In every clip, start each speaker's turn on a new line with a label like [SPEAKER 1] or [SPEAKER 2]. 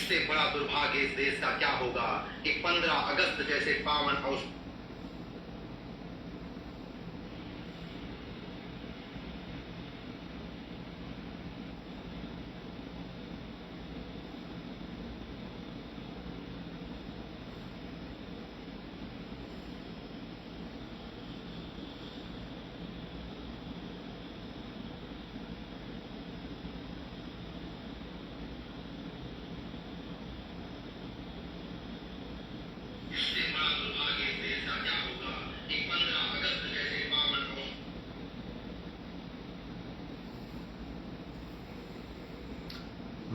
[SPEAKER 1] इससे बड़ा दुर्भाग्य इस देश का क्या होगा कि 15 अगस्त जैसे पावन अवसर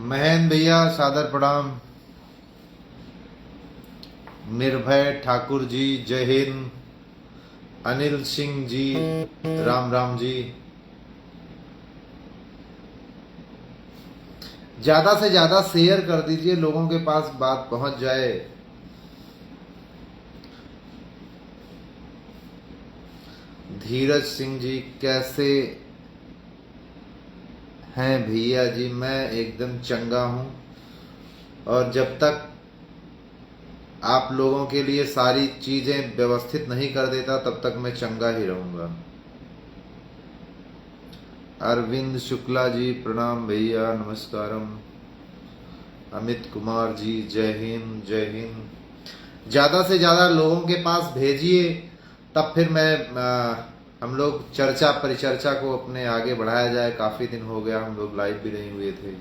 [SPEAKER 2] महेंद्र भैया सादर प्रणाम। निर्भय ठाकुर जी जय हिंद। अनिल सिंह जी राम राम जी। ज्यादा से ज्यादा शेयर कर दीजिए, लोगों के पास बात पहुंच जाए। धीरज सिंह जी कैसे हैं भैया जी? मैं एकदम चंगा हूं, और जब तक आप लोगों के लिए सारी चीजें व्यवस्थित नहीं कर देता तब तक मैं चंगा ही रहूंगा। अरविंद शुक्ला जी प्रणाम भैया, नमस्कारम। अमित कुमार जी जय हिंद जय हिंद। ज्यादा से ज्यादा लोगों के पास भेजिए, तब फिर हम लोग चर्चा परिचर्चा को अपने आगे बढ़ाया जाए। काफी दिन हो गया, हम लोग लाइव भी नहीं हुए थे।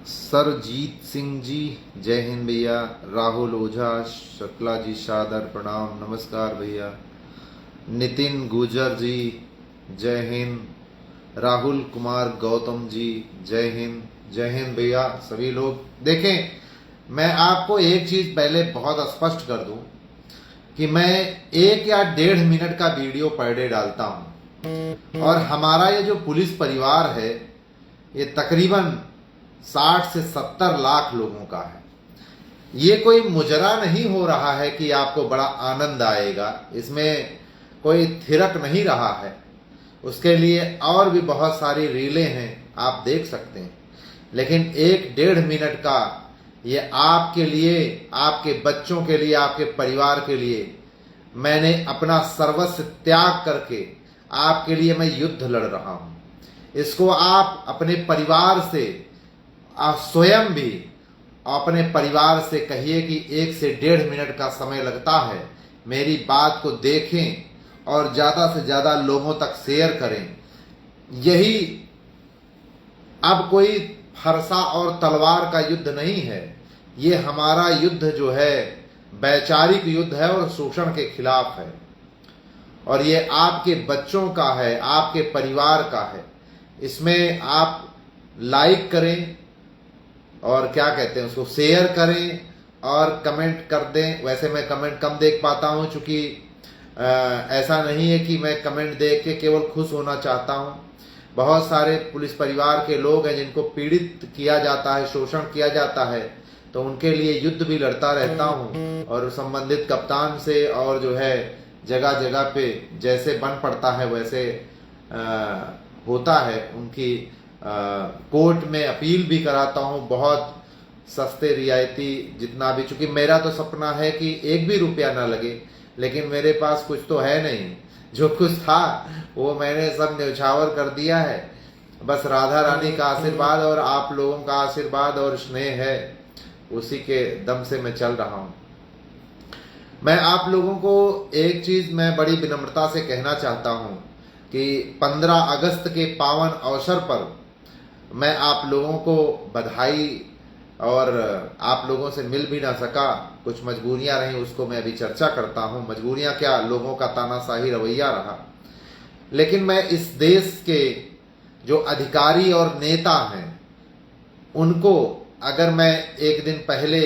[SPEAKER 2] सरजीत सिंह जी जय हिंद भैया। राहुल ओझा शुक्ला जी सादर प्रणाम, नमस्कार भैया। नितिन गुजर जी जय हिंद। राहुल कुमार गौतम जी जय हिंद भैया। सभी लोग देखें, मैं आपको एक चीज पहले बहुत स्पष्ट कर दूं कि मैं 1 या 1.5 मिनट का वीडियो पर डे डालता हूं, और हमारा ये जो पुलिस परिवार है ये तकरीबन 60 से 70 लाख लोगों का है। ये कोई मुजरा नहीं हो रहा है कि आपको बड़ा आनंद आएगा, इसमें कोई थिरक नहीं रहा है। उसके लिए और भी बहुत सारी रीलें हैं, आप देख सकते हैं। लेकिन 1-1.5 मिनट का ये आपके लिए, आपके बच्चों के लिए, आपके परिवार के लिए मैंने अपना सर्वस्व त्याग करके आपके लिए मैं युद्ध लड़ रहा हूं। इसको आप अपने परिवार से, आप स्वयं भी अपने परिवार से कहिए कि 1 से 1.5 मिनट का समय लगता है, मेरी बात को देखें और ज्यादा से ज्यादा लोगों तक शेयर करें। यही अब कोई फरसा और तलवार का युद्ध नहीं है, ये हमारा युद्ध जो है वैचारिक युद्ध है और शोषण के खिलाफ है। और ये आपके बच्चों का है, आपके परिवार का है। इसमें आप लाइक करें और क्या कहते हैं उसको शेयर करें और कमेंट कर दें। वैसे मैं कमेंट कम देख पाता हूं, चूंकि ऐसा नहीं है कि मैं कमेंट देख के केवल खुश होना चाहता हूं। बहुत सारे पुलिस परिवार के लोग हैं जिनको पीड़ित किया जाता है, शोषण किया जाता है, तो उनके लिए युद्ध भी लड़ता रहता हूं। और संबंधित कप्तान से और जो है जगह जगह पे जैसे बन पड़ता है वैसे होता है, उनकी कोर्ट में अपील भी कराता हूं, बहुत सस्ते रियायती जितना भी। चूंकि मेरा तो सपना है कि 1 भी रुपया ना लगे, लेकिन मेरे पास कुछ तो है नहीं। जो कुछ था वो मैंने सब न्यौछावर कर दिया है। बस राधा रानी का आशीर्वाद और आप लोगों का आशीर्वाद और स्नेह है, उसी के दम से मैं चल रहा हूं। मैं आप लोगों को एक चीज मैं बड़ी विनम्रता से कहना चाहता हूं कि 15 अगस्त के पावन अवसर पर मैं आप लोगों को बधाई, और आप लोगों से मिल भी ना सका, कुछ मजबूरियां रही, उसको मैं अभी चर्चा करता हूं। मजबूरियां क्या, लोगों का तानाशाही रवैया रहा। लेकिन मैं इस देश के जो अधिकारी और नेता हैं उनको अगर मैं 1 दिन पहले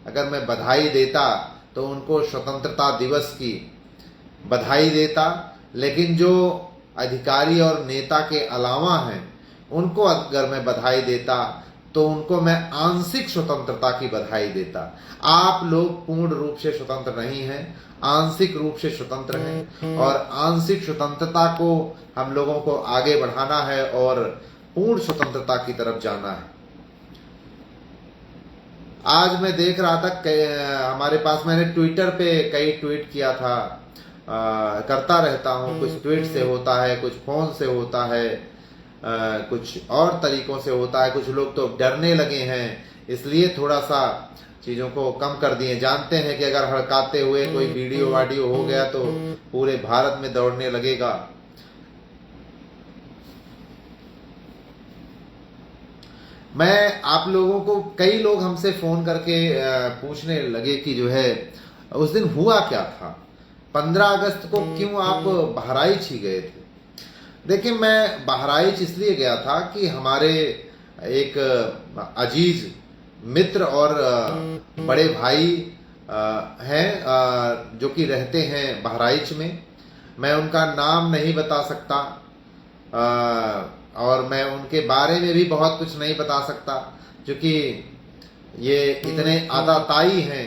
[SPEAKER 2] अगर मैं बधाई देता तो उनको स्वतंत्रता दिवस की बधाई देता। लेकिन जो अधिकारी और नेता के अलावा हैं उनको अगर मैं बधाई देता तो उनको मैं आंशिक स्वतंत्रता की बधाई देता। आप लोग पूर्ण रूप से स्वतंत्र नहीं हैं, आंशिक रूप से स्वतंत्र हैं, और आंशिक स्वतंत्रता को हम लोगों को आगे बढ़ाना है और पूर्ण स्वतंत्रता की तरफ जाना है। आज मैं देख रहा था हमारे पास, मैंने ट्विटर पे कई ट्वीट किया था, करता रहता हूँ, कुछ ट्वीट से होता है, कुछ फोन से होता है, कुछ और तरीकों से होता है। कुछ लोग तो डरने लगे हैं, इसलिए थोड़ा सा चीजों को कम कर दिए। जानते हैं कि अगर हड़काते हुए कोई वीडियो वाडियो हो गया तो पूरे भारत में दौड़ने लगेगा। मैं आप लोगों को, कई लोग हमसे फोन करके पूछने लगे कि जो है उस दिन हुआ क्या था, 15 अगस्त को क्यों आप बहराइच ही गए थे। देखिए, मैं बहराइच इसलिए गया था कि हमारे एक अजीज मित्र और बड़े भाई हैं जो कि रहते हैं बहराइच में। मैं उनका नाम नहीं बता सकता और मैं उनके बारे में भी बहुत कुछ नहीं बता सकता, क्योंकि ये इतने आदाताई हैं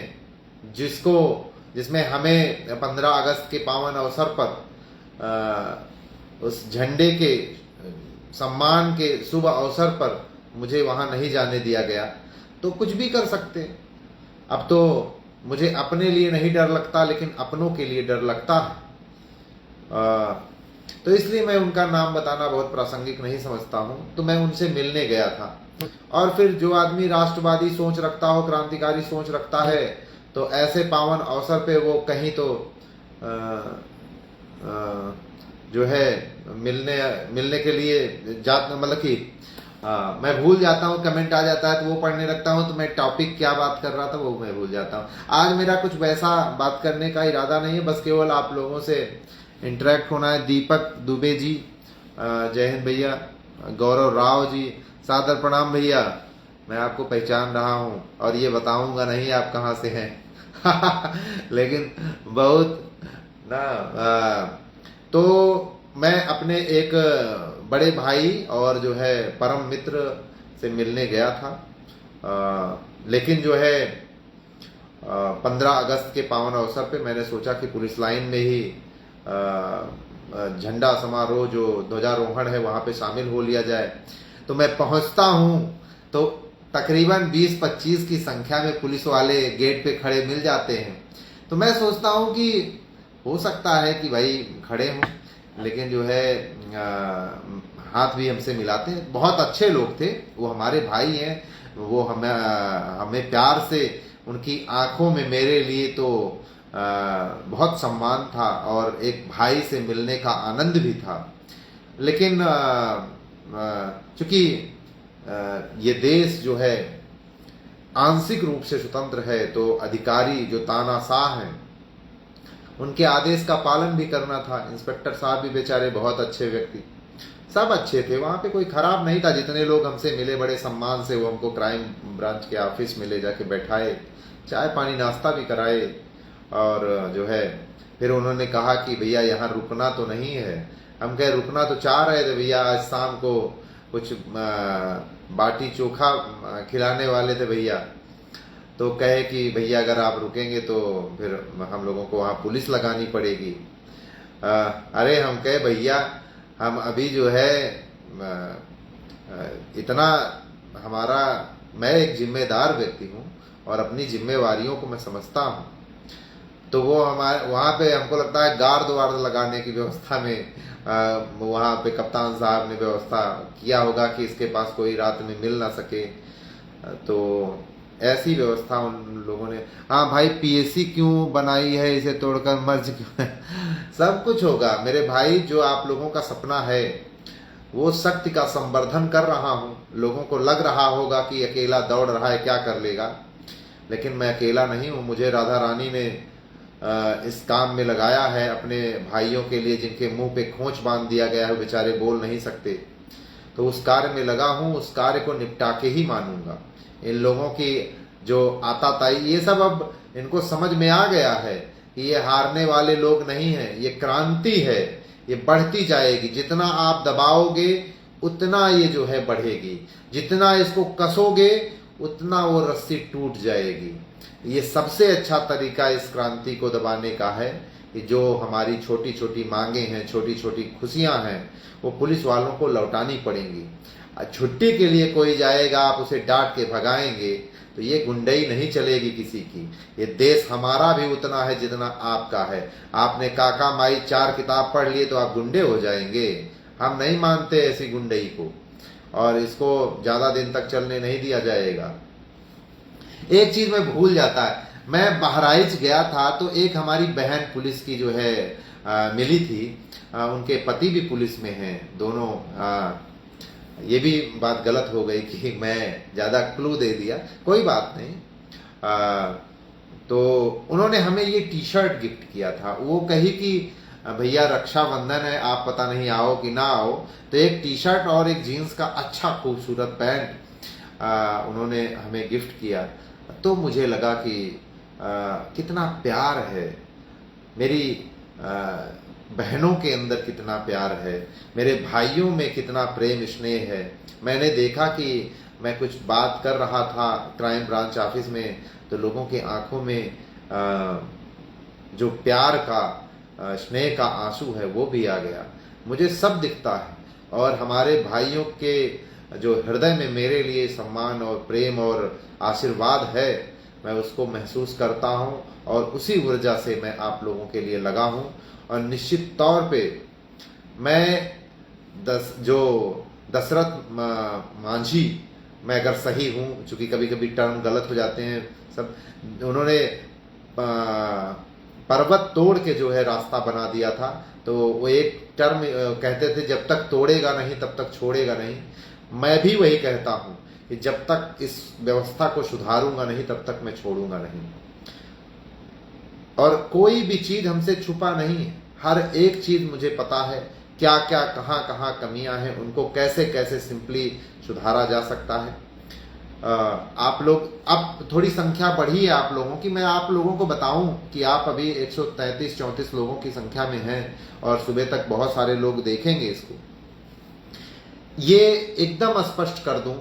[SPEAKER 2] जिसमें हमें 15 अगस्त के पावन अवसर पर उस झंडे के सम्मान के शुभ अवसर पर मुझे वहां नहीं जाने दिया गया। तो कुछ भी कर सकते। अब तो मुझे अपने लिए नहीं डर लगता, लेकिन अपनों के लिए डर लगता है। तो इसलिए मैं उनका नाम बताना बहुत प्रासंगिक नहीं समझता हूं। तो मैं उनसे मिलने गया था। और फिर जो आदमी राष्ट्रवादी सोच रखता हो, क्रांतिकारी सोच रखता है, तो ऐसे पावन अवसर पे वो कहीं तो जो है मिलने के लिए मतलब कि मैं भूल जाता हूँ, कमेंट आ जाता है तो वो पढ़ने लगता हूँ, तो मैं टॉपिक क्या बात कर रहा था वो मैं भूल जाता हूँ। आज मेरा कुछ वैसा बात करने का इरादा नहीं है, बस केवल आप लोगों से इंटरेक्ट होना है। दीपक दुबे जी, जय हिंद भैया। गौरव राव जी, सादर प्रणाम भैया। मैं आपको पहचान रहा हूँ और ये बताऊंगा नहीं आप कहाँ से हैं लेकिन बहुत ना तो मैं अपने एक बड़े भाई और जो है परम मित्र से मिलने गया था। लेकिन जो है 15 अगस्त के पावन अवसर पे मैंने सोचा कि पुलिस लाइन में ही झंडा समारोह जो ध्वजारोहण है वहां पे शामिल हो लिया जाए। तो मैं पहुंचता हूं तो तकरीबन 20-25 की संख्या में पुलिस वाले गेट पे खड़े मिल जाते हैं। तो मैं सोचता हूं कि हो सकता है कि भाई खड़े हों, लेकिन जो है हाथ भी हमसे मिलाते हैं। बहुत अच्छे लोग थे, वो हमारे भाई हैं। वो हमें प्यार से, उनकी आंखों में मेरे लिए तो बहुत सम्मान था और एक भाई से मिलने का आनंद भी था। लेकिन चूंकि ये देश जो है आंशिक रूप से स्वतंत्र है, तो अधिकारी जो तानाशाह हैं उनके आदेश का पालन भी करना था। इंस्पेक्टर साहब भी बेचारे बहुत अच्छे व्यक्ति, सब अच्छे थे, वहां पे कोई खराब नहीं था। जितने लोग हमसे मिले बड़े सम्मान से, वो हमको क्राइम ब्रांच के ऑफिस में ले जाके बैठाए, चाय पानी नाश्ता भी कराए। और जो है फिर उन्होंने कहा कि भैया यहाँ रुकना तो नहीं है। हम कहे रुकना तो चाह रहे थे भैया, आज शाम को कुछ बाटी चोखा खिलाने वाले थे भैया। तो कहे कि भैया अगर आप रुकेंगे तो फिर हम लोगों को वहाँ पुलिस लगानी पड़ेगी। अरे हम कहे भैया हम अभी जो है इतना हमारा, मैं एक जिम्मेदार व्यक्ति हूँ और अपनी जिम्मेवारियों को मैं समझता हूँ। तो वो हमारे वहाँ पे हमको लगता है गार्ड वार्ड लगाने की व्यवस्था में वहाँ पे कप्तान साहब ने व्यवस्था किया होगा कि इसके पास कोई रात में मिल ना सके। तो ऐसी व्यवस्था उन लोगों ने। हाँ भाई, पीएससी क्यों बनाई है, इसे तोड़कर मर्ज क्यों है सब कुछ होगा मेरे भाई। जो आप लोगों का सपना है वो शक्ति का संवर्धन कर रहा हूँ। लोगों को लग रहा होगा कि अकेला दौड़ रहा है, क्या कर लेगा, लेकिन मैं अकेला नहीं हूँ। मुझे राधा रानी ने इस काम में लगाया है अपने भाइयों के लिए, जिनके मुंह पे खोंच बांध दिया गया है, बेचारे बोल नहीं सकते। तो उस कार्य में लगा हूँ, उस कार्य को निपटा के ही मानूंगा। इन लोगों की जो आताताई, ये सब अब इनको समझ में आ गया है कि ये हारने वाले लोग नहीं हैं, ये क्रांति है, ये बढ़ती जाएगी। जितना आप दबाओगे उतना ये जो है बढ़ेगी। जितना इसको कसोगे उतना वो रस्सी टूट जाएगी। ये सबसे अच्छा तरीका इस क्रांति को दबाने का है कि जो हमारी छोटी छोटी मांगे हैं, छोटी छोटी खुशियां हैं, वो पुलिस वालों को लौटानी पड़ेंगी। छुट्टी के लिए कोई जाएगा, आप उसे डांट के भगाएंगे तो ये गुंडई नहीं चलेगी किसी की। ये देश हमारा भी उतना है जितना आपका है। आपने काका माई 4 किताब पढ़ लिए तो आप गुंडे हो जाएंगे। हम नहीं मानते ऐसी गुंडई को, और इसको ज्यादा दिन तक चलने नहीं दिया जाएगा। एक चीज मैं भूल जाता है, मैं बहराइच गया था तो एक हमारी बहन पुलिस की जो है मिली थी। उनके पति भी पुलिस में हैं दोनों। ये भी बात गलत हो गई कि मैं ज्यादा क्लू दे दिया, कोई बात नहीं। तो उन्होंने हमें ये टी शर्ट गिफ्ट किया था। वो कही कि भैया रक्षाबंधन है, आप पता नहीं आओ कि ना आओ, तो एक टी शर्ट और एक जीन्स का अच्छा खूबसूरत पैंट उन्होंने हमें गिफ्ट किया। तो मुझे लगा कि कितना प्यार है, मेरी बहनों के अंदर कितना प्यार है, मेरे भाइयों में कितना प्रेम स्नेह है। मैंने देखा कि मैं कुछ बात कर रहा था क्राइम ब्रांच ऑफिस में, तो लोगों के आंखों में जो प्यार का स्नेह का आंसू है वो भी आ गया। मुझे सब दिखता है, और हमारे भाइयों के जो हृदय में मेरे लिए सम्मान और प्रेम और आशीर्वाद है, मैं उसको महसूस करता हूँ, और उसी ऊर्जा से मैं आप लोगों के लिए लगा हूँ। और निश्चित तौर पे मैं दशरथ मांझी, मैं अगर सही हूँ, चूंकि कभी कभी टर्म गलत हो जाते हैं सब, उन्होंने पर्वत तोड़ के जो है रास्ता बना दिया था। तो वो एक टर्म कहते थे, जब तक तोड़ेगा नहीं तब तक छोड़ेगा नहीं। मैं भी वही कहता हूँ कि जब तक इस व्यवस्था को सुधारूंगा नहीं तब तक मैं छोड़ूंगा नहीं। और कोई भी चीज हमसे छुपा नहीं है, हर एक चीज मुझे पता है, क्या क्या कहाँ कहाँ कमियां हैं, उनको कैसे कैसे सिंपली सुधारा जा सकता है। आप लोग, अब थोड़ी संख्या बढ़ी है आप लोगों की, मैं आप लोगों को बताऊं कि आप अभी 133-34 लोगों की संख्या में हैं, और सुबह तक बहुत सारे लोग देखेंगे इसको। ये एकदम स्पष्ट कर दूं,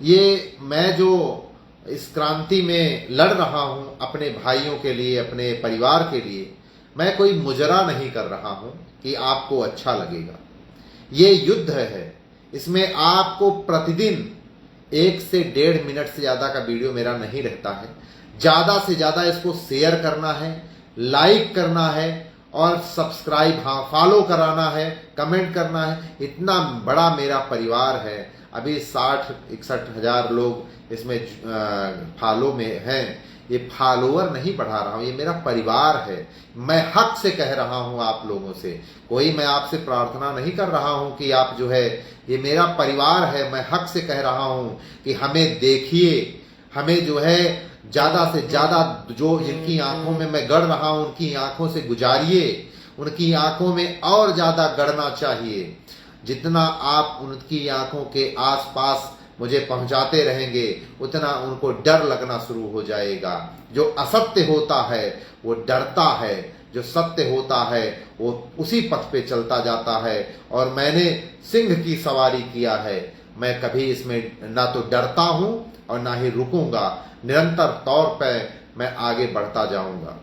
[SPEAKER 2] ये मैं जो इस क्रांति में लड़ रहा हूं अपने भाइयों के लिए, अपने परिवार के लिए, मैं कोई मुजरा नहीं कर रहा हूं कि आपको अच्छा लगेगा। ये युद्ध है, इसमें आपको प्रतिदिन 1 से 1.5 मिनट से ज्यादा का वीडियो मेरा नहीं रहता है। ज्यादा से ज्यादा इसको शेयर करना है, लाइक करना है, और सब्सक्राइब, हाँ फॉलो कराना है, कमेंट करना है। इतना बड़ा मेरा परिवार है, अभी 60-61 हजार लोग इसमें फॉलो में हैं। ये फॉलोअर नहीं बढ़ा रहा हूं, ये मेरा परिवार है। मैं हक से कह रहा हूं आप लोगों से, कोई मैं आपसे प्रार्थना नहीं कर रहा हूं कि आप जो है, ये मेरा परिवार है। मैं हक से कह रहा हूं कि हमें देखिए, हमें जो है ज्यादा से ज्यादा, जो जिनकी आंखों में मैं गड़ रहा हूं उनकी आंखों से गुजारिए, उनकी आंखों में और ज्यादा गड़ना चाहिए। जितना आप उनकी आंखों के आसपास मुझे पहुंचाते रहेंगे, उतना उनको डर लगना शुरू हो जाएगा। जो असत्य होता है वो डरता है, जो सत्य होता है वो उसी पथ पे चलता जाता है। और मैंने सिंह की सवारी किया है, मैं कभी इसमें ना तो डरता हूं और ना ही रुकूंगा। निरंतर तौर पे मैं आगे बढ़ता जाऊंगा।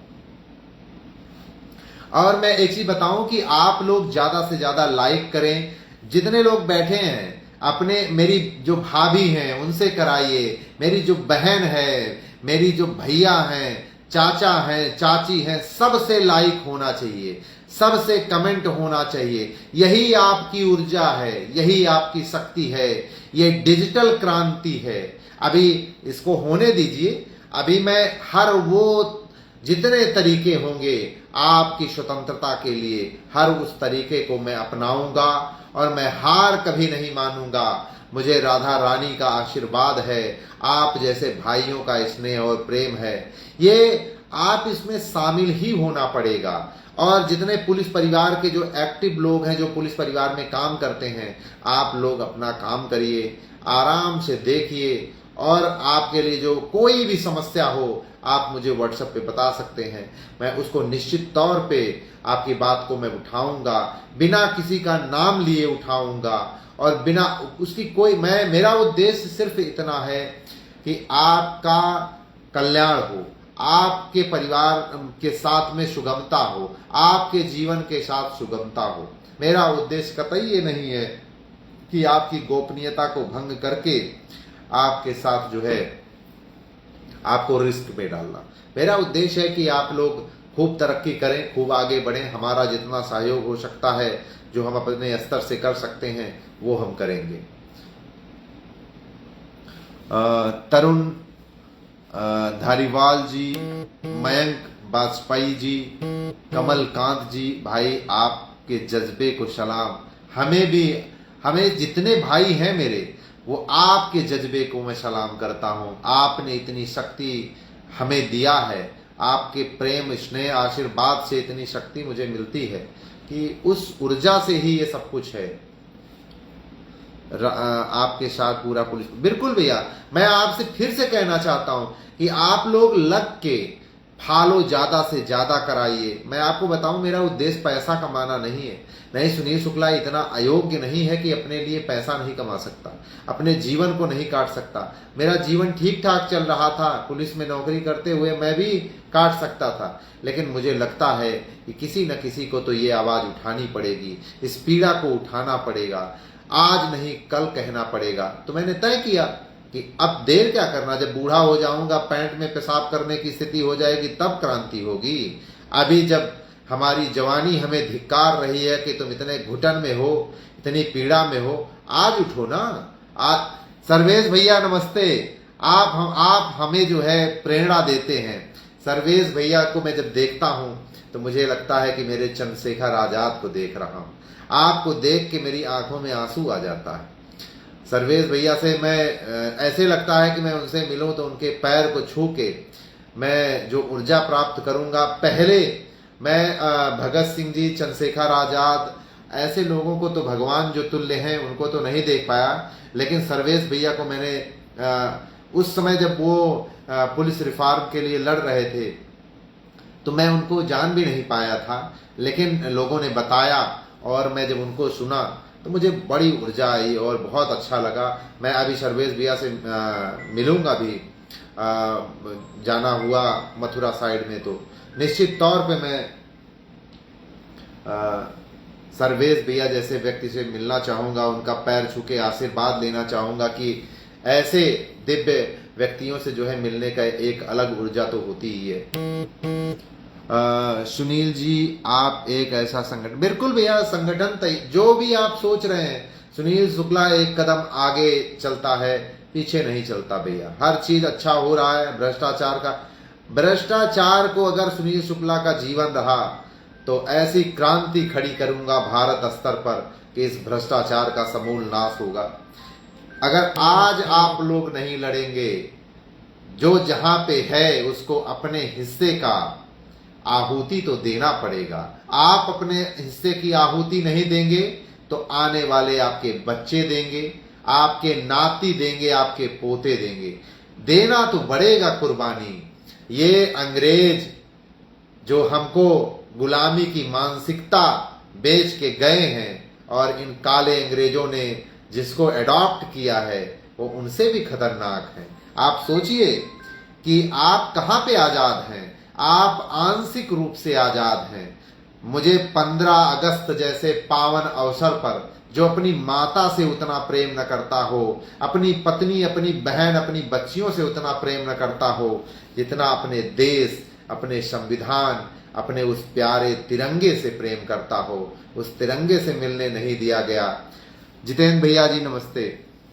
[SPEAKER 2] और मैं एक चीज बताऊं कि आप लोग ज्यादा से ज्यादा लाइक करें। जितने लोग बैठे हैं अपने, मेरी जो भाभी हैं उनसे कराइए, मेरी जो बहन है, मेरी जो भैया हैं, चाचा हैं, चाची हैं, सबसे लाइक होना चाहिए, सबसे कमेंट होना चाहिए। यही आपकी ऊर्जा है, यही आपकी शक्ति है, ये डिजिटल क्रांति है। अभी इसको होने दीजिए। अभी मैं हर वो जितने तरीके होंगे आपकी स्वतंत्रता के लिए, हर उस तरीके को मैं अपनाऊंगा, और मैं हार कभी नहीं मानूंगा। मुझे राधा रानी का आशीर्वाद है, आप जैसे भाइयों का स्नेह और प्रेम है, ये आप इसमें शामिल ही होना पड़ेगा। और जितने पुलिस परिवार के जो एक्टिव लोग हैं, जो पुलिस परिवार में काम करते हैं, आप लोग अपना काम करिए, आराम से देखिए। और आपके लिए जो कोई भी समस्या हो, आप मुझे व्हाट्सएप पे बता सकते हैं, मैं उसको निश्चित तौर पे आपकी बात को मैं उठाऊंगा, बिना किसी का नाम लिए उठाऊंगा, और बिना उसकी कोई, मेरा उद्देश्य सिर्फ इतना है कि आपका कल्याण हो, आपके परिवार के साथ में सुगमता हो, आपके जीवन के साथ सुगमता हो। मेरा उद्देश्य कतई ये नहीं है कि आपकी गोपनीयता को भंग करके आपके साथ जो है आपको रिस्क में डालना। मेरा उद्देश्य है कि आप लोग खूब तरक्की करें, खूब आगे बढ़ें। हमारा जितना सहयोग हो सकता है, जो हम अपने स्तर से कर सकते हैं, वो हम करेंगे। तरुण धारीवाल जी, मयंक वाजपेयी जी, कमलकांत जी, भाई आपके जज्बे को सलाम। हमें जितने भाई हैं मेरे, वो आपके जज्बे को मैं सलाम करता हूं। आपने इतनी शक्ति हमें दिया है, आपके प्रेम स्नेह आशीर्वाद से इतनी शक्ति मुझे मिलती है कि उस ऊर्जा से ही ये सब कुछ है। आपके साथ पूरा पुलिस, बिल्कुल भैया, मैं आपसे फिर से कहना चाहता हूं कि आप लोग लग के फॉलो ज्यादा से ज्यादा कराइए। मैं आपको बताऊं, मेरा उद्देश्य पैसा कमाना नहीं है। नहीं, सुनील शुक्ला इतना अयोग्य नहीं है कि अपने लिए पैसा नहीं कमा सकता, अपने जीवन को नहीं काट सकता। मेरा जीवन ठीक ठाक चल रहा था, पुलिस में नौकरी करते हुए मैं भी काट सकता था, लेकिन मुझे लगता है कि किसी न किसी को तो ये आवाज उठानी पड़ेगी, इस पीड़ा को उठाना पड़ेगा। आज नहीं कल कहना पड़ेगा। तो मैंने तय किया कि अब देर क्या करना, जब बूढ़ा हो जाऊंगा, पैंट में पेशाब करने की स्थिति हो जाएगी, तब क्रांति होगी। अभी जब हमारी जवानी हमें धिक्कार रही है कि तुम इतने घुटन में हो, इतनी पीड़ा में हो, आज उठो ना। आज सर्वेश भैया नमस्ते। आप हमें जो है प्रेरणा देते हैं। सर्वेश भैया को मैं जब देखता हूं तो मुझे लगता है कि मेरे चंद्रशेखर आजाद को देख रहा हूं। आपको देख के मेरी आंखों में आंसू आ जाता है। सर्वेश भैया से मैं ऐसे लगता है कि मैं उनसे मिलूं तो उनके पैर को छू के मैं जो ऊर्जा प्राप्त करूंगा। पहले मैं भगत सिंह जी, चंद्रशेखर आजाद, ऐसे लोगों को तो भगवान जो तुल्य हैं उनको तो नहीं देख पाया, लेकिन सर्वेश भैया को मैंने उस समय जब वो पुलिस रिफॉर्म के लिए लड़ रहे थे तो मैं उनको जान भी नहीं पाया था, लेकिन लोगों ने बताया और मैं जब उनको सुना तो मुझे बड़ी ऊर्जा आई और बहुत अच्छा लगा। मैं अभी सर्वेश भैया से मिलूंगा भी, जाना हुआ मथुरा साइड में, तो निश्चित तौर पे मैं सर्वेश भैया जैसे व्यक्ति से मिलना चाहूंगा, उनका पैर छू के आशीर्वाद लेना चाहूंगा कि ऐसे दिव्य व्यक्तियों से जो है मिलने का एक अलग ऊर्जा तो होती ही है। सुनील जी, आप एक ऐसा संगठन, बिल्कुल भैया, संगठन जो भी आप सोच रहे हैं, सुनील शुक्ला एक कदम आगे चलता है, पीछे नहीं चलता भैया। हर चीज अच्छा हो रहा है। भ्रष्टाचार को अगर सुनील शुक्ला का जीवन रहा तो ऐसी क्रांति खड़ी करूंगा भारत स्तर पर कि इस भ्रष्टाचार का समूल नाश होगा। अगर आज आप लोग नहीं लड़ेंगे, जो जहां पे है उसको अपने हिस्से का आहुति तो देना पड़ेगा। आप अपने हिस्से की आहुति नहीं देंगे तो आने वाले आपके बच्चे देंगे, आपके नाती देंगे, आपके पोते देंगे। देना तो पड़ेगा कुर्बानी। ये अंग्रेज जो हमको गुलामी की मानसिकता बेच के गए हैं और इन काले अंग्रेजों ने जिसको एडॉप्ट किया है वो उनसे भी खतरनाक है। आप सोचिए कि आप कहां पे आजाद हैं। आप आंशिक रूप से आजाद हैं। मुझे 15 अगस्त जैसे पावन अवसर पर जो अपनी माता से उतना प्रेम न करता हो, अपनी पत्नी, अपनी बहन, अपनी बच्चियों से उतना प्रेम न करता हो जितना अपने देश, अपने संविधान, अपने उस प्यारे तिरंगे से प्रेम करता हो, उस तिरंगे से मिलने नहीं दिया गया। जितेंद्र भैया जी नमस्ते,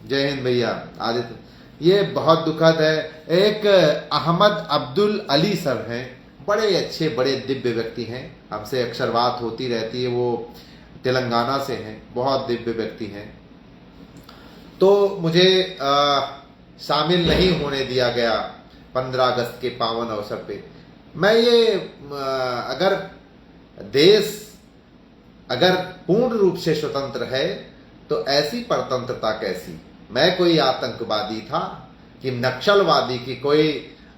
[SPEAKER 2] जय हिंद भैया। आदित्य, ये बहुत दुखद है। एक अहमद अब्दुल अली सर हैं, बड़े अच्छे, बड़े दिव्य व्यक्ति हैं, हमसे अक्सर बात होती रहती है। वो तेलंगाना से हैं, बहुत दिव्य व्यक्ति हैं। तो मुझे शामिल नहीं होने दिया गया 15 अगस्त के पावन अवसर पे। मैं ये अगर देश अगर पूर्ण रूप से स्वतंत्र है तो ऐसी परतंत्रता कैसी। मैं कोई आतंकवादी था कि नक्सलवादी, की कोई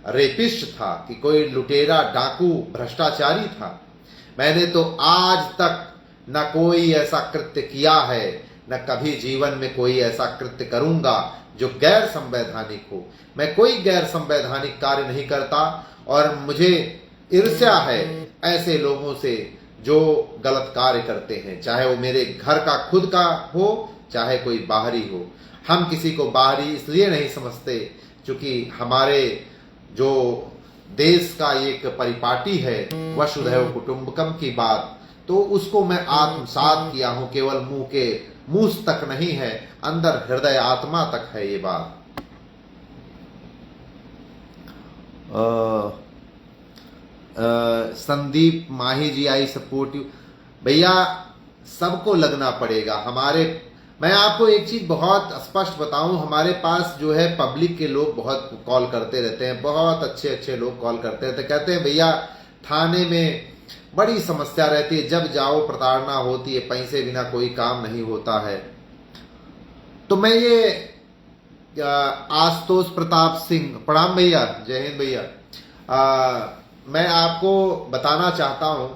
[SPEAKER 2] रेपिस्ट था, कि कोई लुटेरा, डाकू, भ्रष्टाचारी था। मैंने तो आज तक न कोई ऐसा कृत्य किया है, न कभी जीवन में कोई ऐसा कृत्य करूंगा जो गैर संवैधानिक हो। मैं कोई गैर संवैधानिक कार्य नहीं करता और मुझे ईर्ष्या है ऐसे लोगों से जो गलत कार्य करते हैं, चाहे वो मेरे घर का खुद का हो, चाहे कोई बाहरी हो। हम किसी को बाहरी इसलिए नहीं समझते क्योंकि हमारे जो देश का एक परिपाटी है वसुधैव कुटुंबकम की बात, तो उसको मैं आत्मसात किया हूं। केवल मुंह के मूस तक नहीं है, अंदर हृदय आत्मा तक है ये बात। संदीप माही जी, आई सपोर्ट यू। भैया सबको लगना पड़ेगा। मैं आपको एक चीज बहुत स्पष्ट बताऊं, हमारे पास जो है पब्लिक के लोग बहुत कॉल करते रहते हैं, बहुत अच्छे अच्छे लोग कॉल करते रहते, कहते हैं भैया थाने में बड़ी समस्या रहती है, जब जाओ प्रताड़ना होती है, पैसे बिना कोई काम नहीं होता है। तो मैं ये आशुतोष प्रताप सिंह, प्रणाम भैया, जय हिंद भैया। मैं आपको बताना चाहता हूं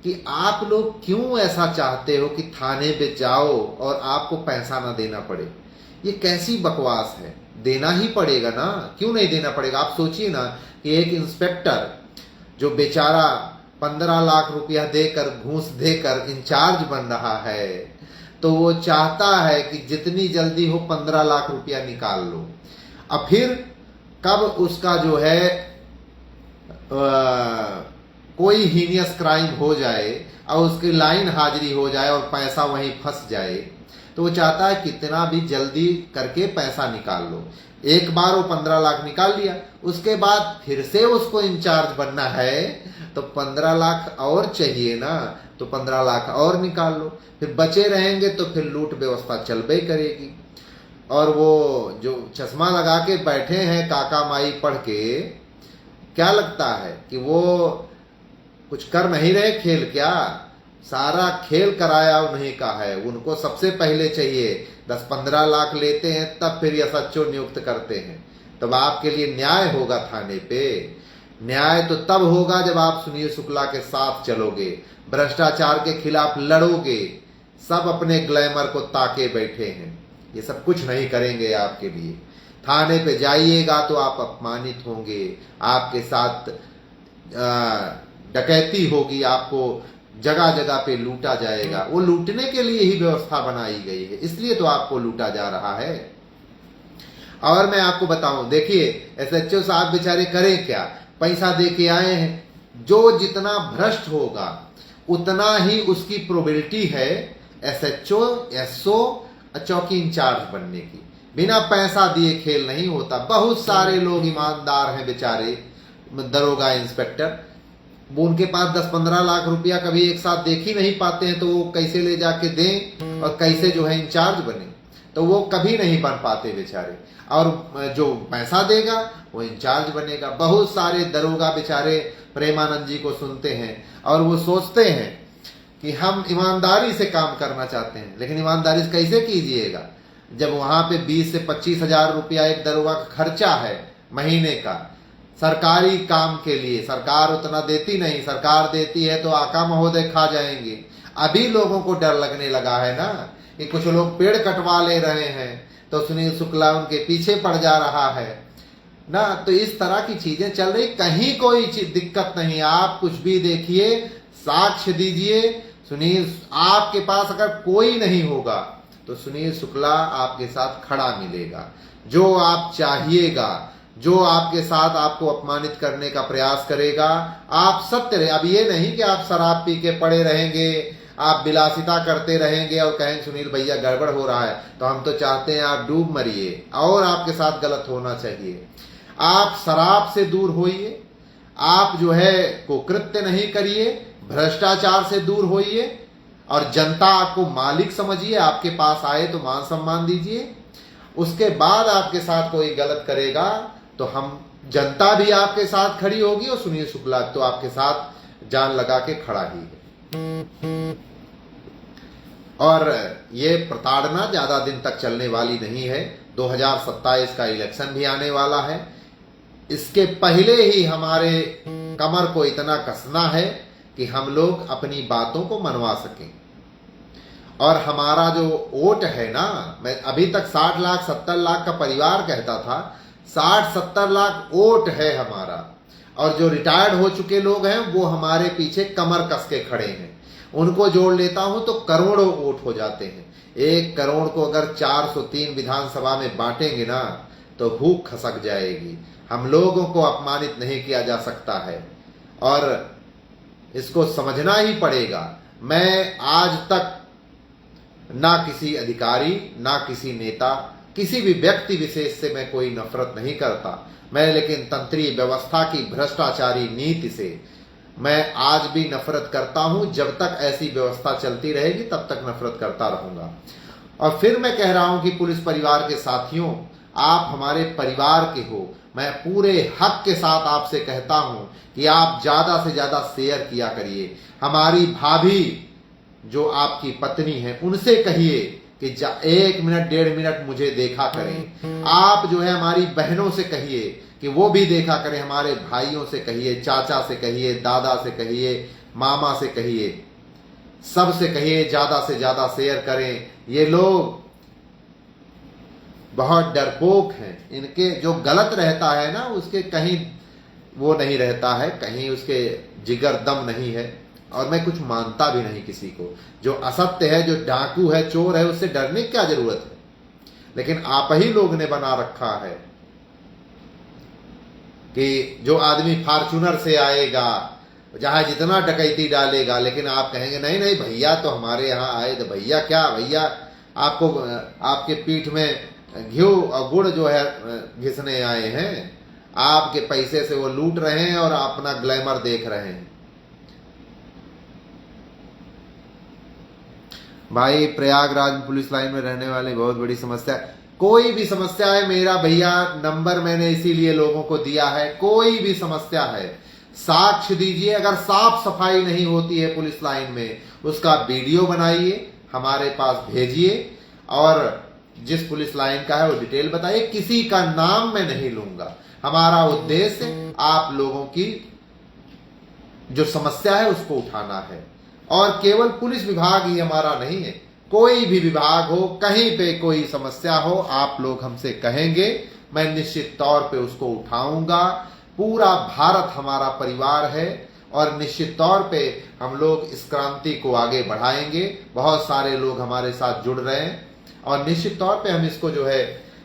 [SPEAKER 2] कि आप लोग क्यों ऐसा चाहते हो कि थाने पे जाओ और आपको पैसा ना देना पड़े। ये कैसी बकवास है, देना ही पड़ेगा ना, क्यों नहीं देना पड़ेगा। आप सोचिए ना कि एक इंस्पेक्टर जो बेचारा 15 लाख रुपया देकर, घूस देकर इंचार्ज बन रहा है, तो वो चाहता है कि जितनी जल्दी हो 15 लाख रुपया निकाल लो। अब फिर कब उसका जो है कोई हीनियस क्राइम हो जाए और उसकी लाइन हाजिरी हो जाए और पैसा वहीं फंस जाए, तो वो चाहता है कितना भी जल्दी करके पैसा निकाल लो। एक बार वो 15 लाख निकाल लिया, उसके बाद फिर से उसको इंचार्ज बनना है तो 15 लाख और चाहिए ना, तो 15 लाख और निकाल लो। फिर बचे रहेंगे तो फिर लूट व्यवस्था चल ही करेगी। और वो जो चश्मा लगा के बैठे हैं काका माई पढ़ के, क्या लगता है कि वो कुछ कर नहीं रहे खेल? क्या सारा खेल कराया उन्हीं का है। उनको सबसे पहले चाहिए 10-15 लाख लेते हैं, तब फिर एसएचओ नियुक्त करते हैं। तब आपके लिए न्याय होगा थाने पे। न्याय तो तब होगा जब आप सुनील शुक्ला के साथ चलोगे, भ्रष्टाचार के खिलाफ लड़ोगे। सब अपने ग्लैमर को ताके बैठे हैं, ये सब कुछ नहीं करेंगे आपके लिए। थाने पे जाइएगा तो आप अपमानित होंगे, आपके साथ डकैती होगी, आपको जगह जगह पे लूटा जाएगा। वो लूटने के लिए ही व्यवस्था बनाई गई है, इसलिए तो आपको लूटा जा रहा है। और मैं आपको बताऊं, देखिए एसएचओ साहब बेचारे करें क्या, पैसा दे के आए हैं। जो जितना भ्रष्ट होगा उतना ही उसकी प्रोबेबिलिटी है एसएचओ, एसओ, चौकी इंचार्ज बनने की। बिना पैसा दिए खेल नहीं होता। बहुत सारे लोग ईमानदार हैं बेचारे, दरोगा, इंस्पेक्टर, वो उनके पास 10-15 लाख रुपया कभी एक साथ देख ही नहीं पाते हैं, तो वो कैसे ले जाके दें और कैसे जो है इंचार्ज बने, तो वो कभी नहीं बन पाते बेचारे। और जो पैसा देगा वो इंचार्ज बनेगा। बहुत सारे दरोगा बेचारे प्रेमानंद जी को सुनते हैं और वो सोचते हैं कि हम ईमानदारी से काम करना चाहते हैं, लेकिन ईमानदारी से कैसे कीजिएगा जब वहां पे 20 से 25 हजार रुपया एक दरोगा का खर्चा है महीने का। सरकारी काम के लिए सरकार उतना देती नहीं, सरकार देती है तो आका महोदय खा जाएंगे। अभी लोगों को डर लगने लगा है ना कि कुछ लोग पेड़ कटवा ले रहे हैं तो सुनील शुक्ला उनके पीछे पड़ जा रहा है ना। तो इस तरह की चीजें चल रही, कहीं कोई दिक्कत नहीं। आप कुछ भी देखिए, साक्ष्य दीजिए। सुनील, आपके पास अगर कोई नहीं होगा तो सुनील शुक्ला आपके साथ खड़ा मिलेगा। जो आप चाहिएगा, जो आपके साथ आपको अपमानित करने का प्रयास करेगा, आप सत्य रहे। अब ये नहीं कि आप शराब पी के पड़े रहेंगे, आप विलासिता करते रहेंगे और कहेंगे सुनील भैया गड़बड़ हो रहा है, तो हम तो चाहते हैं आप डूब मरिए और आपके साथ गलत होना चाहिए। आप शराब से दूर होइए, आप जो है कुकृत्य नहीं करिए, भ्रष्टाचार से दूर होइए और जनता को मालिक समझिए। आपके पास आए तो मान सम्मान दीजिए। उसके बाद आपके साथ कोई गलत करेगा तो हम, जनता भी आपके साथ खड़ी होगी और सुनील शुक्ला तो आपके साथ जान लगा के खड़ा ही है। और ये प्रताड़ना ज्यादा दिन तक चलने वाली नहीं है। 2027 का इलेक्शन भी आने वाला है। इसके पहले ही हमारे कमर को इतना कसना है कि हम लोग अपनी बातों को मनवा सकें। और हमारा जो वोट है ना, मैं अभी तक 60 लाख 70 लाख का परिवार कहता था, 60-70 लाख वोट है हमारा। और जो रिटायर्ड हो चुके लोग हैं वो हमारे पीछे कमर कस के खड़े हैं। उनको जोड़ लेता हूं तो करोड़ों वोट हो जाते हैं। 1 करोड़ को अगर 403 विधानसभा में बांटेंगे ना तो भूख खसक जाएगी। हम लोगों को अपमानित नहीं किया जा सकता है और इसको समझना ही पड़ेगा। मैं आज तक ना किसी अधिकारी, ना किसी नेता, किसी भी व्यक्ति विशेष से मैं कोई नफरत नहीं करता। मैं लेकिन तंत्रीय व्यवस्था की भ्रष्टाचारी नीति से मैं आज भी नफरत करता हूं। जब तक ऐसी व्यवस्था चलती रहेगी तब तक नफरत करता रहूंगा। और फिर मैं कह रहा हूं कि पुलिस परिवार के साथियों, आप हमारे परिवार के हो। मैं पूरे हक के साथ आपसे कहता हूं कि आप ज्यादा से ज्यादा शेयर किया करिए। हमारी भाभी जो आपकी पत्नी है उनसे कहिए कि 1 मिनट 1.5 मिनट मुझे देखा करें। आप जो है हमारी बहनों से कहिए कि वो भी देखा करें। हमारे भाइयों से कहिए, चाचा से कहिए, दादा से कहिए, मामा से कहिए, सबसे कहिए ज्यादा से ज्यादा शेयर करें। ये लोग बहुत डरपोक हैं। इनके जो गलत रहता है ना उसके कहीं वो नहीं रहता है, कहीं उसके जिगर दम नहीं है। और मैं कुछ मानता भी नहीं किसी को। जो असत्य है, जो डाकू है, चोर है, उससे डरने की क्या जरूरत है। लेकिन आप ही लोग ने बना रखा है कि जो आदमी फॉर्च्यूनर से आएगा, जहां जितना डकैती डालेगा, लेकिन आप कहेंगे नहीं नहीं भैया तो हमारे यहाँ आए। तो भैया क्या, भैया आपको आपके पीठ में घी और गुड़ जो है घिसने आए हैं। आपके पैसे से वो लूट रहे हैं और अपना ग्लैमर देख रहे हैं। भाई प्रयागराज पुलिस लाइन में रहने वाले बहुत बड़ी समस्या। कोई भी समस्या है मेरा भैया, नंबर मैंने इसीलिए लोगों को दिया है। कोई भी समस्या है साक्ष्य दीजिए। अगर साफ सफाई नहीं होती है पुलिस लाइन में, उसका वीडियो बनाइए, हमारे पास भेजिए और जिस पुलिस लाइन का है वो डिटेल बताइए। किसी का नाम मैं नहीं लूंगा। हमारा उद्देश्य आप लोगों की जो समस्या है उसको उठाना है। और केवल पुलिस विभाग ही हमारा नहीं है, कोई भी विभाग हो, कहीं पे कोई समस्या हो, आप लोग हमसे कहेंगे, मैं निश्चित तौर पे उसको उठाऊंगा। पूरा भारत हमारा परिवार है और निश्चित तौर पे हम लोग इस क्रांति को आगे बढ़ाएंगे। बहुत सारे लोग हमारे साथ जुड़ रहे हैं और निश्चित तौर पे हम इसको जो है,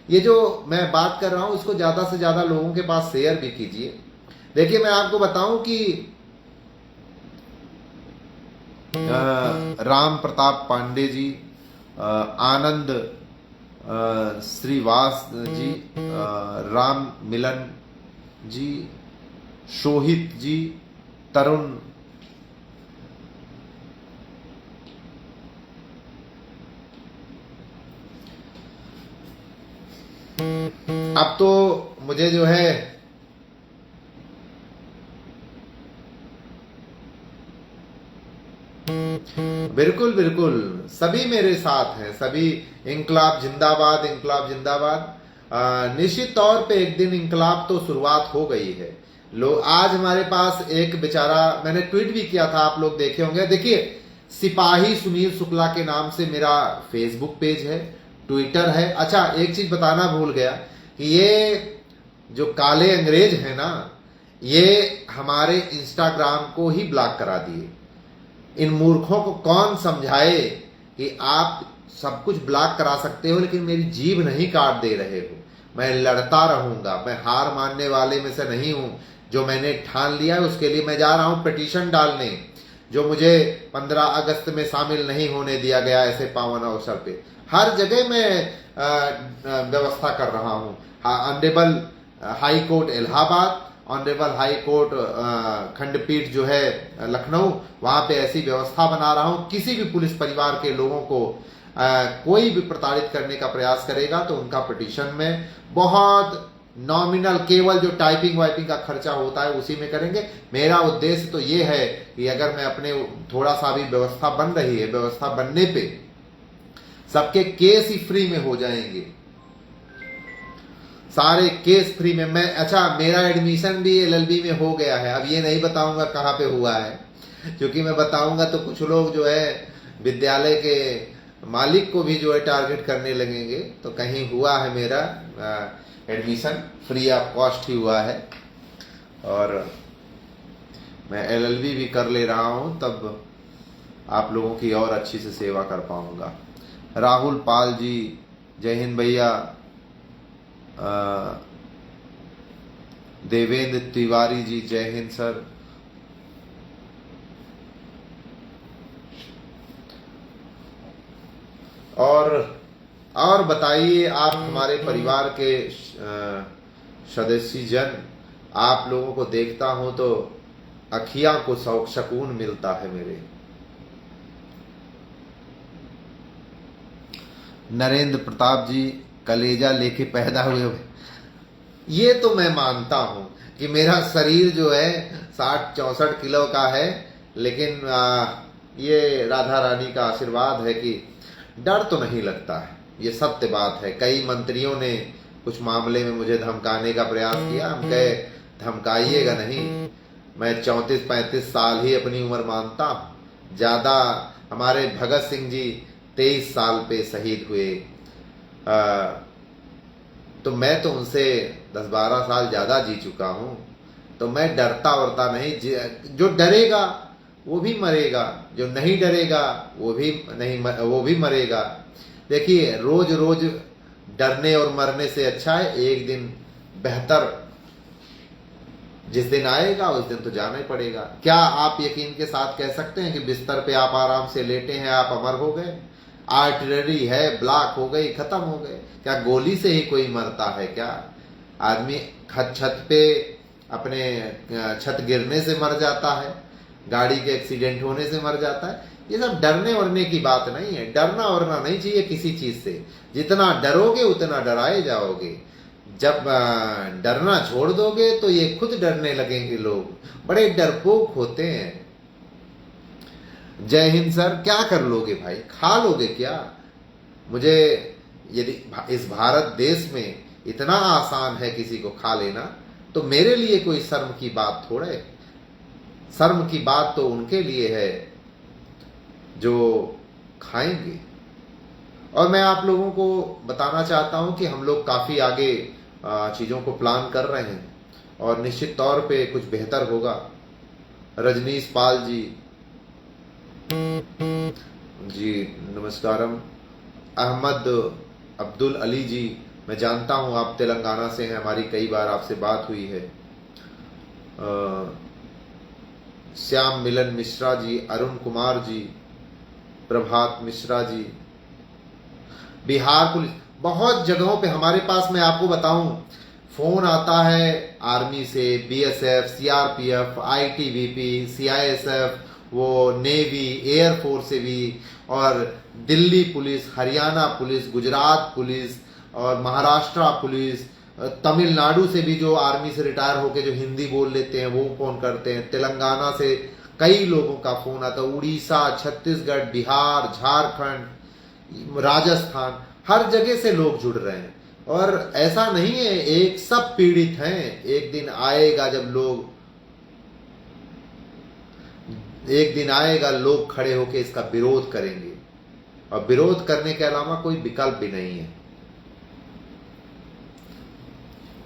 [SPEAKER 2] ये जो मैं बात कर रहा हूं इसको ज्यादा से ज्यादा लोगों के पास शेयर भी कीजिए। देखिए मैं आपको बताऊं कि राम प्रताप पांडे जी, आनंद श्रीवास जी, राम मिलन जी, शोहित जी, तरुण, अब तो मुझे जो है बिल्कुल बिल्कुल सभी मेरे साथ हैं, सभी इंकलाब जिंदाबाद, इंकलाब जिंदाबाद। निश्चित तौर पे एक दिन इंकलाब तो शुरुआत हो गई है। लोग आज हमारे पास एक बेचारा, मैंने ट्वीट भी किया था, आप लोग देखे होंगे। देखिए सिपाही सुनील शुक्ला के नाम से मेरा फेसबुक पेज है, ट्विटर है। अच्छा एक चीज बताना भूल गया कि ये जो काले अंग्रेज है ना, ये हमारे इंस्टाग्राम को ही ब्लॉक करा दिए। इन मूर्खों को कौन समझाए कि आप सब कुछ ब्लॉक करा सकते हो लेकिन मेरी जीभ नहीं काट दे रहे हो। मैं लड़ता रहूंगा, मैं हार मानने वाले में से नहीं हूं। जो मैंने ठान लिया है उसके लिए मैं जा रहा हूं पिटीशन डालने। जो मुझे 15 अगस्त में शामिल नहीं होने दिया गया ऐसे पावन अवसर पे, हर जगह मैं व्यवस्था कर रहा हूं। Honourable high court Allahabad, honourable high court खंडपीठ जो है लखनऊ, वहां पे ऐसी व्यवस्था बना रहा हूं। किसी भी पुलिस परिवार के लोगों को कोई भी प्रताड़ित करने का प्रयास करेगा तो उनका पिटीशन में बहुत नॉमिनल, केवल जो टाइपिंग वाइपिंग का खर्चा होता है उसी में करेंगे। मेरा उद्देश्य तो ये है कि अगर मैं अपने थोड़ा सा भी व्यवस्था बन रही है, व्यवस्था बनने पे सबके केस ही फ्री में हो जाएंगे, सारे केस फ्री में। मैं अच्छा मेरा एडमिशन भी LLB में हो गया है। अब ये नहीं बताऊंगा कहां पे हुआ है, क्योंकि मैं बताऊंगा तो कुछ लोग जो है विद्यालय के मालिक को भी जो है टारगेट करने लगेंगे। तो कहीं हुआ है मेरा एडमिशन फ्री ऑफ कॉस्ट ही हुआ है, और मैं LLB भी कर ले रहा हूं, तब आप लोगों की और अच्छी से सेवा कर पाऊंगा। राहुल पाल जी, जय हिंद भैया। देवेंद्र तिवारी जी, जय हिंद सर। और बताइए, आप हमारे परिवार के सदस्य जन, आप लोगों को देखता हूं तो अखियां को सुकून मिलता है मेरे। नरेंद्र प्रताप जी, कलेजा लेके पैदा हुए। ये तो मैं मानता हूं कि मेरा शरीर जो है 60-64 किलो का है, लेकिन ये राधा रानी का आशीर्वाद है कि डर तो नहीं लगता है। ये सत्य बात है। कई मंत्रियों ने कुछ मामले में मुझे धमकाने का प्रयास किया। हम कहे धमकाइएगा नहीं, मैं 34-35 साल ही अपनी उम्र मानता हूं। ज्यादा हमारे भगत सिंह जी 23 साल पे शहीद हुए, तो मैं तो उनसे 10-12 साल ज्यादा जी चुका हूं। तो मैं डरता वरता नहीं। जो डरेगा वो भी मरेगा, जो नहीं डरेगा वो भी मरेगा। देखिए, रोज रोज डरने और मरने से अच्छा है एक दिन बेहतर, जिस दिन आएगा उस दिन तो जाना ही पड़ेगा। क्या आप यकीन के साथ कह सकते हैं कि बिस्तर पे आप आराम से लेटे हैं, आप अमर हो गए? आर्टिलरी है, ब्लॉक हो गई, खत्म हो गए। क्या गोली से ही कोई मरता है क्या? आदमी छत पे अपने छत गिरने से मर जाता है, गाड़ी के एक्सीडेंट होने से मर जाता है। ये सब डरने वरने की बात नहीं है। डरना वरना नहीं चाहिए किसी चीज से। जितना डरोगे उतना डराए जाओगे। जब डरना छोड़ दोगे तो ये खुद डरने लगेंगे। लोग बड़े डरपोक होते हैं। जय हिंद सर। क्या कर लोगे भाई? खा लोगे क्या? मुझे यदि इस भारत देश में इतना आसान है किसी को खा लेना, तो मेरे लिए कोई शर्म की बात थोड़े। शर्म की बात तो उनके लिए है जो खाएंगे। और मैं आप लोगों को बताना चाहता हूं कि हम लोग काफी आगे चीजों को प्लान कर रहे हैं, और निश्चित तौर पे कुछ बेहतर होगा। रजनीश पाल जी, जी नमस्कारम। अहमद अब्दुल अली जी, मैं जानता हूं आप तेलंगाना से हैं, हमारी कई बार आपसे बात हुई है। श्याम मिलन मिश्रा जी, अरुण कुमार जी, प्रभात मिश्रा जी। बिहार पुलिस, बहुत जगहों पे हमारे पास, मैं आपको बताऊं, फोन आता है आर्मी से, BSF, CRPF, ITBP, CISF, वो नेवी, एयरफोर्स से भी, और Delhi police, Haryana police, Gujarat police और महाराष्ट्र पुलिस, तमिलनाडु से भी जो आर्मी से रिटायर होके जो हिंदी बोल लेते हैं वो फोन करते हैं। तेलंगाना से कई लोगों का फोन आता है। उड़ीसा, छत्तीसगढ़, बिहार, झारखंड, राजस्थान, हर जगह से लोग जुड़ रहे हैं। और ऐसा नहीं है, एक सब पीड़ित हैं। एक दिन आएगा लोग खड़े होकर इसका विरोध करेंगे, और विरोध करने के अलावा कोई विकल्प भी नहीं है।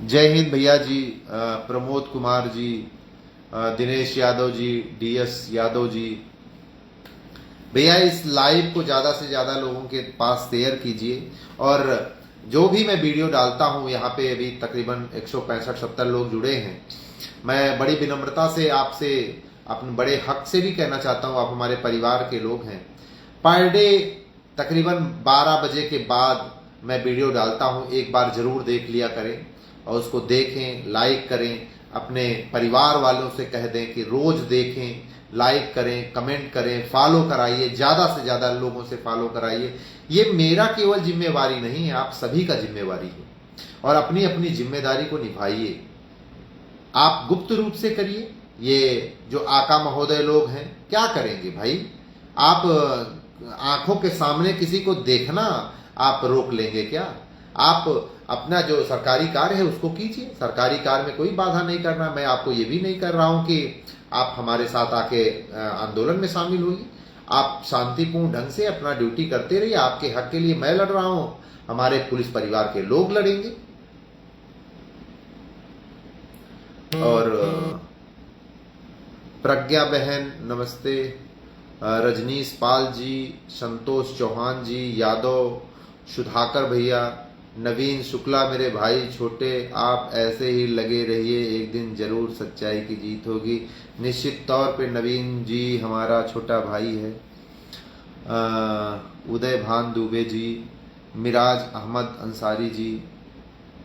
[SPEAKER 2] जय हिंद भैया जी। प्रमोद कुमार जी, दिनेश यादव जी, DS यादव जी। भैया इस लाइव को ज्यादा से ज्यादा लोगों के पास शेयर कीजिए। और जो भी मैं वीडियो डालता हूं, यहाँ पे अभी तकरीबन 165-70 लोग जुड़े हैं। मैं बड़ी विनम्रता से आपसे, अपने बड़े हक से भी कहना चाहता हूं, आप हमारे परिवार के लोग हैं। पर डे तकरीबन 12 बजे के बाद मैं वीडियो डालता हूं, एक बार जरूर देख लिया करें, और उसको देखें, लाइक करें। अपने परिवार वालों से कह दें कि रोज देखें, लाइक करें, कमेंट करें, फॉलो कराइए, ज्यादा से ज्यादा लोगों से फॉलो कराइए। ये मेरा केवल जिम्मेवारी नहीं है, आप सभी का जिम्मेवारी है, और अपनी अपनी जिम्मेदारी को निभाइए। आप गुप्त रूप से करिए। ये जो आका महोदय लोग हैं क्या करेंगे भाई? आप आंखों के सामने किसी को देखना आप रोक लेंगे क्या? आप अपना जो सरकारी कार्य है उसको कीजिए। सरकारी कार्य में कोई बाधा नहीं करना। मैं आपको ये भी नहीं कर रहा हूं कि आप हमारे साथ आके आंदोलन में शामिल होइए। आप शांतिपूर्ण ढंग से अपना ड्यूटी करते रहिए। आपके हक के लिए मैं लड़ रहा हूं, हमारे पुलिस परिवार के लोग लड़ेंगे। और प्रज्ञा बहन नमस्ते, रजनीश पाल जी, संतोष चौहान जी, यादव, सुधाकर भैया, नवीन शुक्ला मेरे भाई छोटे, आप ऐसे ही लगे रहिए, एक दिन जरूर सच्चाई की जीत होगी। निश्चित तौर पे नवीन जी हमारा छोटा भाई है। उदय भान दुबे जी, मिराज अहमद अंसारी जी,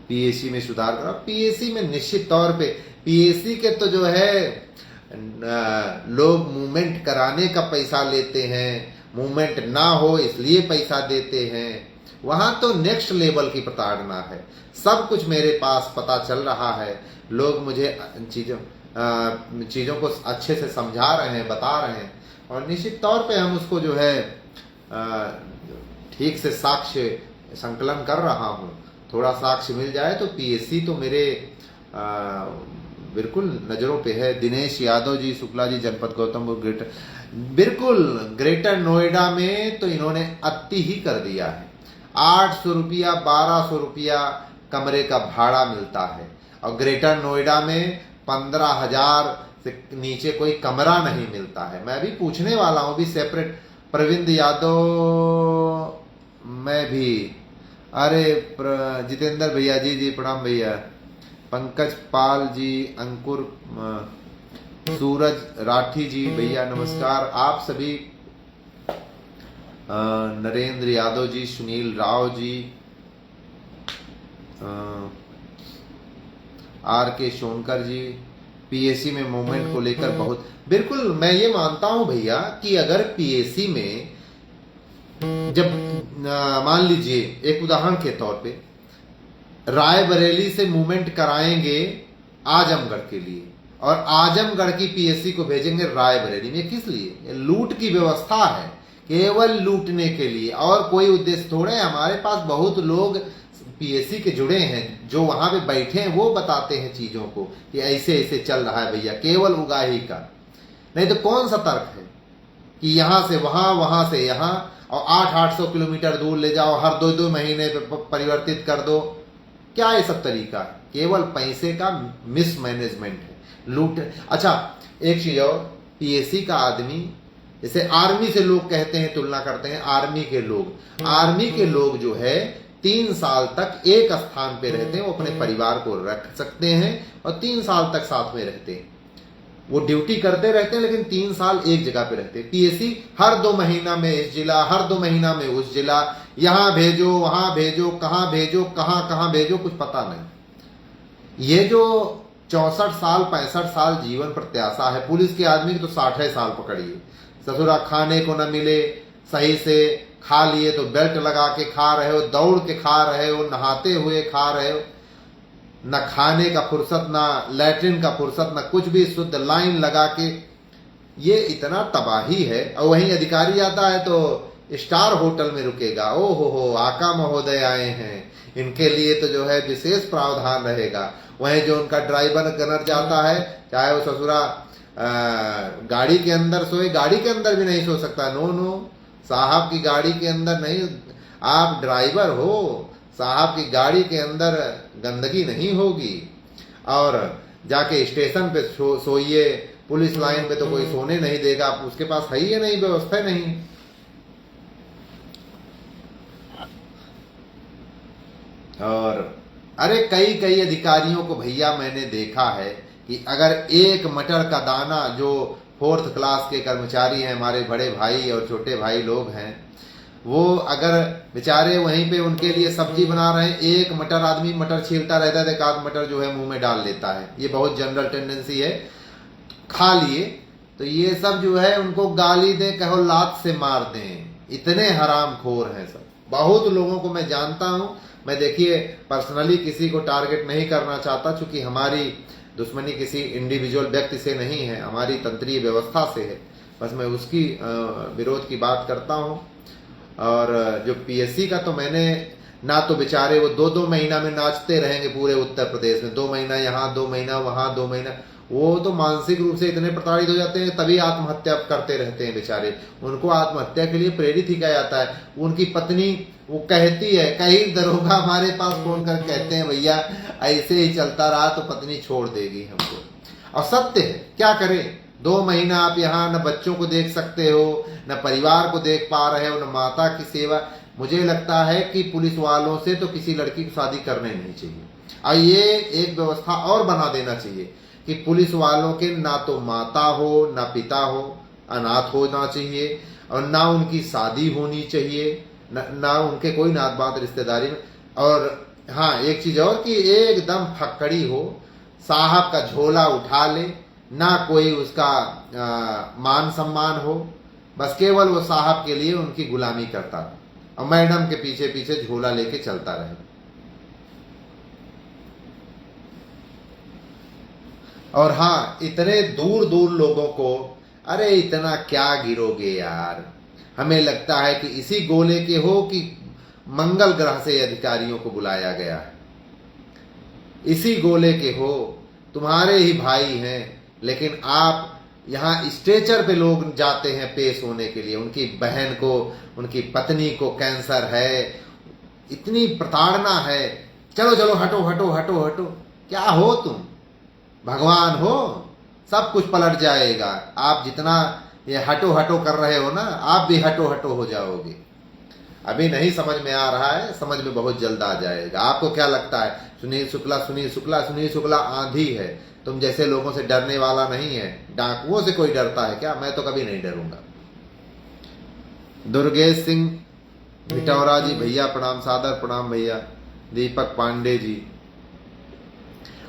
[SPEAKER 2] पीएसी में सुधार करा। पीएसी में निश्चित तौर पे पीएसी के तो जो है लोग मूवमेंट कराने का पैसा लेते हैं, मूवमेंट ना हो इसलिए पैसा देते हैं। वहां तो नेक्स्ट लेवल की प्रताड़ना है। सब कुछ मेरे पास पता चल रहा है। लोग मुझे चीजों को अच्छे से समझा रहे हैं, बता रहे हैं, और निश्चित तौर पे हम उसको जो है ठीक से साक्ष्य संकलन कर रहा हूं। थोड़ा साक्ष्य मिल जाए तो पीएससी तो मेरे बिल्कुल नजरों पे है। दिनेश यादव जी, शुक्ला जी, जनपद गौतम बुद्ध ग्रेटर, बिल्कुल ग्रेटर नोएडा में तो इन्होंने अति ही कर दिया है। 800 रुपया 1200 रुपया कमरे का भाड़ा मिलता है, और ग्रेटर नोएडा में 15,000 से नीचे कोई कमरा नहीं मिलता है। मैं भी पूछने वाला हूं, भी सेपरेट। प्रविंद यादव, मैं भी, अरे जितेंद्र भैया जी, जी प्रणाम भैया। पंकज पाल जी, अंकुर, सूरज राठी जी भैया नमस्कार। आप सभी, नरेंद्र यादव जी, सुनील राव जी, आर के सोनकर जी, पीएससी में मूवमेंट को लेकर बहुत, बिल्कुल मैं ये मानता हूं भैया कि अगर पीएससी में जब मान लीजिए एक उदाहरण के तौर पे रायबरेली से मूवमेंट कराएंगे आजमगढ़ के लिए, और आजमगढ़ की पीएससी को भेजेंगे रायबरेली में, किस लिए? लूट की व्यवस्था है, केवल लूटने के लिए, और कोई उद्देश्य थोड़े है। हमारे पास बहुत लोग पीएससी के जुड़े हैं जो वहां पे बैठे हैं, वो बताते हैं चीजों को कि ऐसे ऐसे चल रहा है भैया, केवल उगाही का। नहीं तो कौन सा तर्क है कि यहां से वहां, वहां से यहां, और 800 किलोमीटर दूर ले जाओ, हर 2-2 महीने पे परिवर्तित कर दो। क्या ये सब तरीका है? केवल पैसे का मिसमैनेजमेंट है, लूट। अच्छा एक चीज और, पीएससी का आदमी, जैसे आर्मी से लोग कहते हैं, तुलना करते हैं, आर्मी के लोग जो है 3 साल तक एक स्थान पे रहते हैं, वो अपने परिवार को रख सकते हैं और 3 साल तक साथ में रहते हैं। वो ड्यूटी करते रहते हैं लेकिन 3 साल एक जगह पे रहते हैं। पीएससी हर 2 महीना में इस जिला, हर 2 महीना में उस जिला, यहां भेजो, वहां भेजो, कहां भेजो, कुछ पता नहीं। ये जो 64 साल 65 साल जीवन प्रत्याशा है पुलिस के आदमी की, तो 60 साल पकड़िए। ससुरा खाने को न मिले सही से, खा लिए तो बेल्ट लगा के खा रहे हो, दौड़ के खा रहे हो, नहाते हुए खा रहे हो, न खाने का फुर्सत, ना लैट्रिन का फुर्सत, ना कुछ भी, शुद्ध लाइन लगा के। ये इतना तबाही है। और वहीं अधिकारी आता है तो स्टार होटल में रुकेगा। ओ हो, आका महोदय आए हैं, इनके लिए तो जो है विशेष प्रावधान रहेगा। वहीं जो उनका ड्राइवर गनर जाता है, चाहे वो ससुरा गाड़ी के अंदर सोए, गाड़ी के अंदर भी नहीं सो सकता। नो, साहब की गाड़ी के अंदर नहीं, आप ड्राइवर हो, साहब की गाड़ी के अंदर गंदगी नहीं होगी। और जाके स्टेशन पे सोइए, पुलिस लाइन पे तो कोई सोने नहीं देगा, उसके पास है ही नहीं, व्यवस्था नहीं। और अरे कई अधिकारियों को भैया मैंने देखा है कि अगर एक मटर का दाना, जो 4th क्लास के कर्मचारी हैं, हमारे बड़े भाई और छोटे भाई लोग हैं, वो अगर बेचारे वहीं पे उनके लिए सब्जी बना रहे हैं, एक मटर आदमी मटर छीलता रहता है, एक आध मटर जो है मुंह में डाल लेता है। ये बहुत जनरल टेंडेंसी है, खा लिए तो ये सब जो है उनको गाली दें, कहो लात से मार दें। इतने हरामखोर हैं सब। बहुत लोगों को मैं जानता हूं। मैं देखिए पर्सनली किसी को टारगेट नहीं करना चाहता, चूंकि हमारी दुश्मनी किसी इंडिविजुअल व्यक्ति से नहीं है, हमारी तंत्रीय व्यवस्था से है। बस मैं उसकी विरोध की बात करता हूं। और जो पीएससी का, तो मैंने ना, तो बेचारे वो 2-2 महीना में नाचते रहेंगे पूरे उत्तर प्रदेश में, 2 महीना यहाँ, 2 महीना वहां, 2 महीना। वो तो मानसिक रूप से इतने प्रताड़ित हो जाते हैं, तभी आत्महत्या करते रहते हैं बेचारे। उनको आत्महत्या के लिए प्रेरित ही किया जाता है। उनकी पत्नी वो कहती है, कई दरोगा हमारे पास फोन कर कहते हैं भैया ऐसे ही चलता रहा तो पत्नी छोड़ देगी हमको। और सत्य है, क्या करें, 2 महीना आप यहाँ न बच्चों को देख सकते हो, न परिवार को देख पा रहे हो, न माता की सेवा। मुझे लगता है कि पुलिस वालों से तो किसी लड़की की शादी करने नहीं चाहिए। और ये एक व्यवस्था और बना देना चाहिए कि पुलिस वालों के ना तो माता हो ना पिता हो, अनाथ होना चाहिए, और ना उनकी शादी होनी चाहिए, ना उनके कोई नात बात रिश्तेदारी में। और हाँ, एक चीज और कि एकदम फक्कड़ी हो, साहब का झोला उठा ले, ना कोई उसका मान सम्मान हो, बस केवल वो साहब के लिए उनकी गुलामी करता और मैडम के पीछे पीछे झोला लेके चलता रहे। और हाँ, इतने दूर दूर लोगों को, अरे इतना क्या गिरोगे यार। हमें लगता है कि इसी गोले के हो कि मंगल ग्रह से अधिकारियों को बुलाया गया है, इसी गोले के हो, तुम्हारे ही भाई हैं, लेकिन आप यहाँ स्ट्रेचर पे लोग जाते हैं पेश होने के लिए। उनकी बहन को, उनकी पत्नी को कैंसर है, इतनी प्रताड़ना है। चलो चलो हटो हटो हटो हटो, क्या हो तुम, भगवान हो, सब कुछ पलट जाएगा। आप जितना ये हटो हटो कर रहे हो ना, आप भी हटो हटो हो जाओगे। अभी नहीं समझ में आ रहा है, समझ में बहुत जल्द आ जाएगा। आपको क्या लगता है सुनील शुक्ला, सुनील शुक्ला, सुनील शुक्ला आंधी है, तुम जैसे लोगों से डरने वाला नहीं है। डाकुओं से कोई डरता है क्या? मैं तो कभी नहीं डरूंगा। दुर्गेश सिंह भिटौरा जी भैया प्रणाम, सादर प्रणाम भैया। दीपक पांडे जी,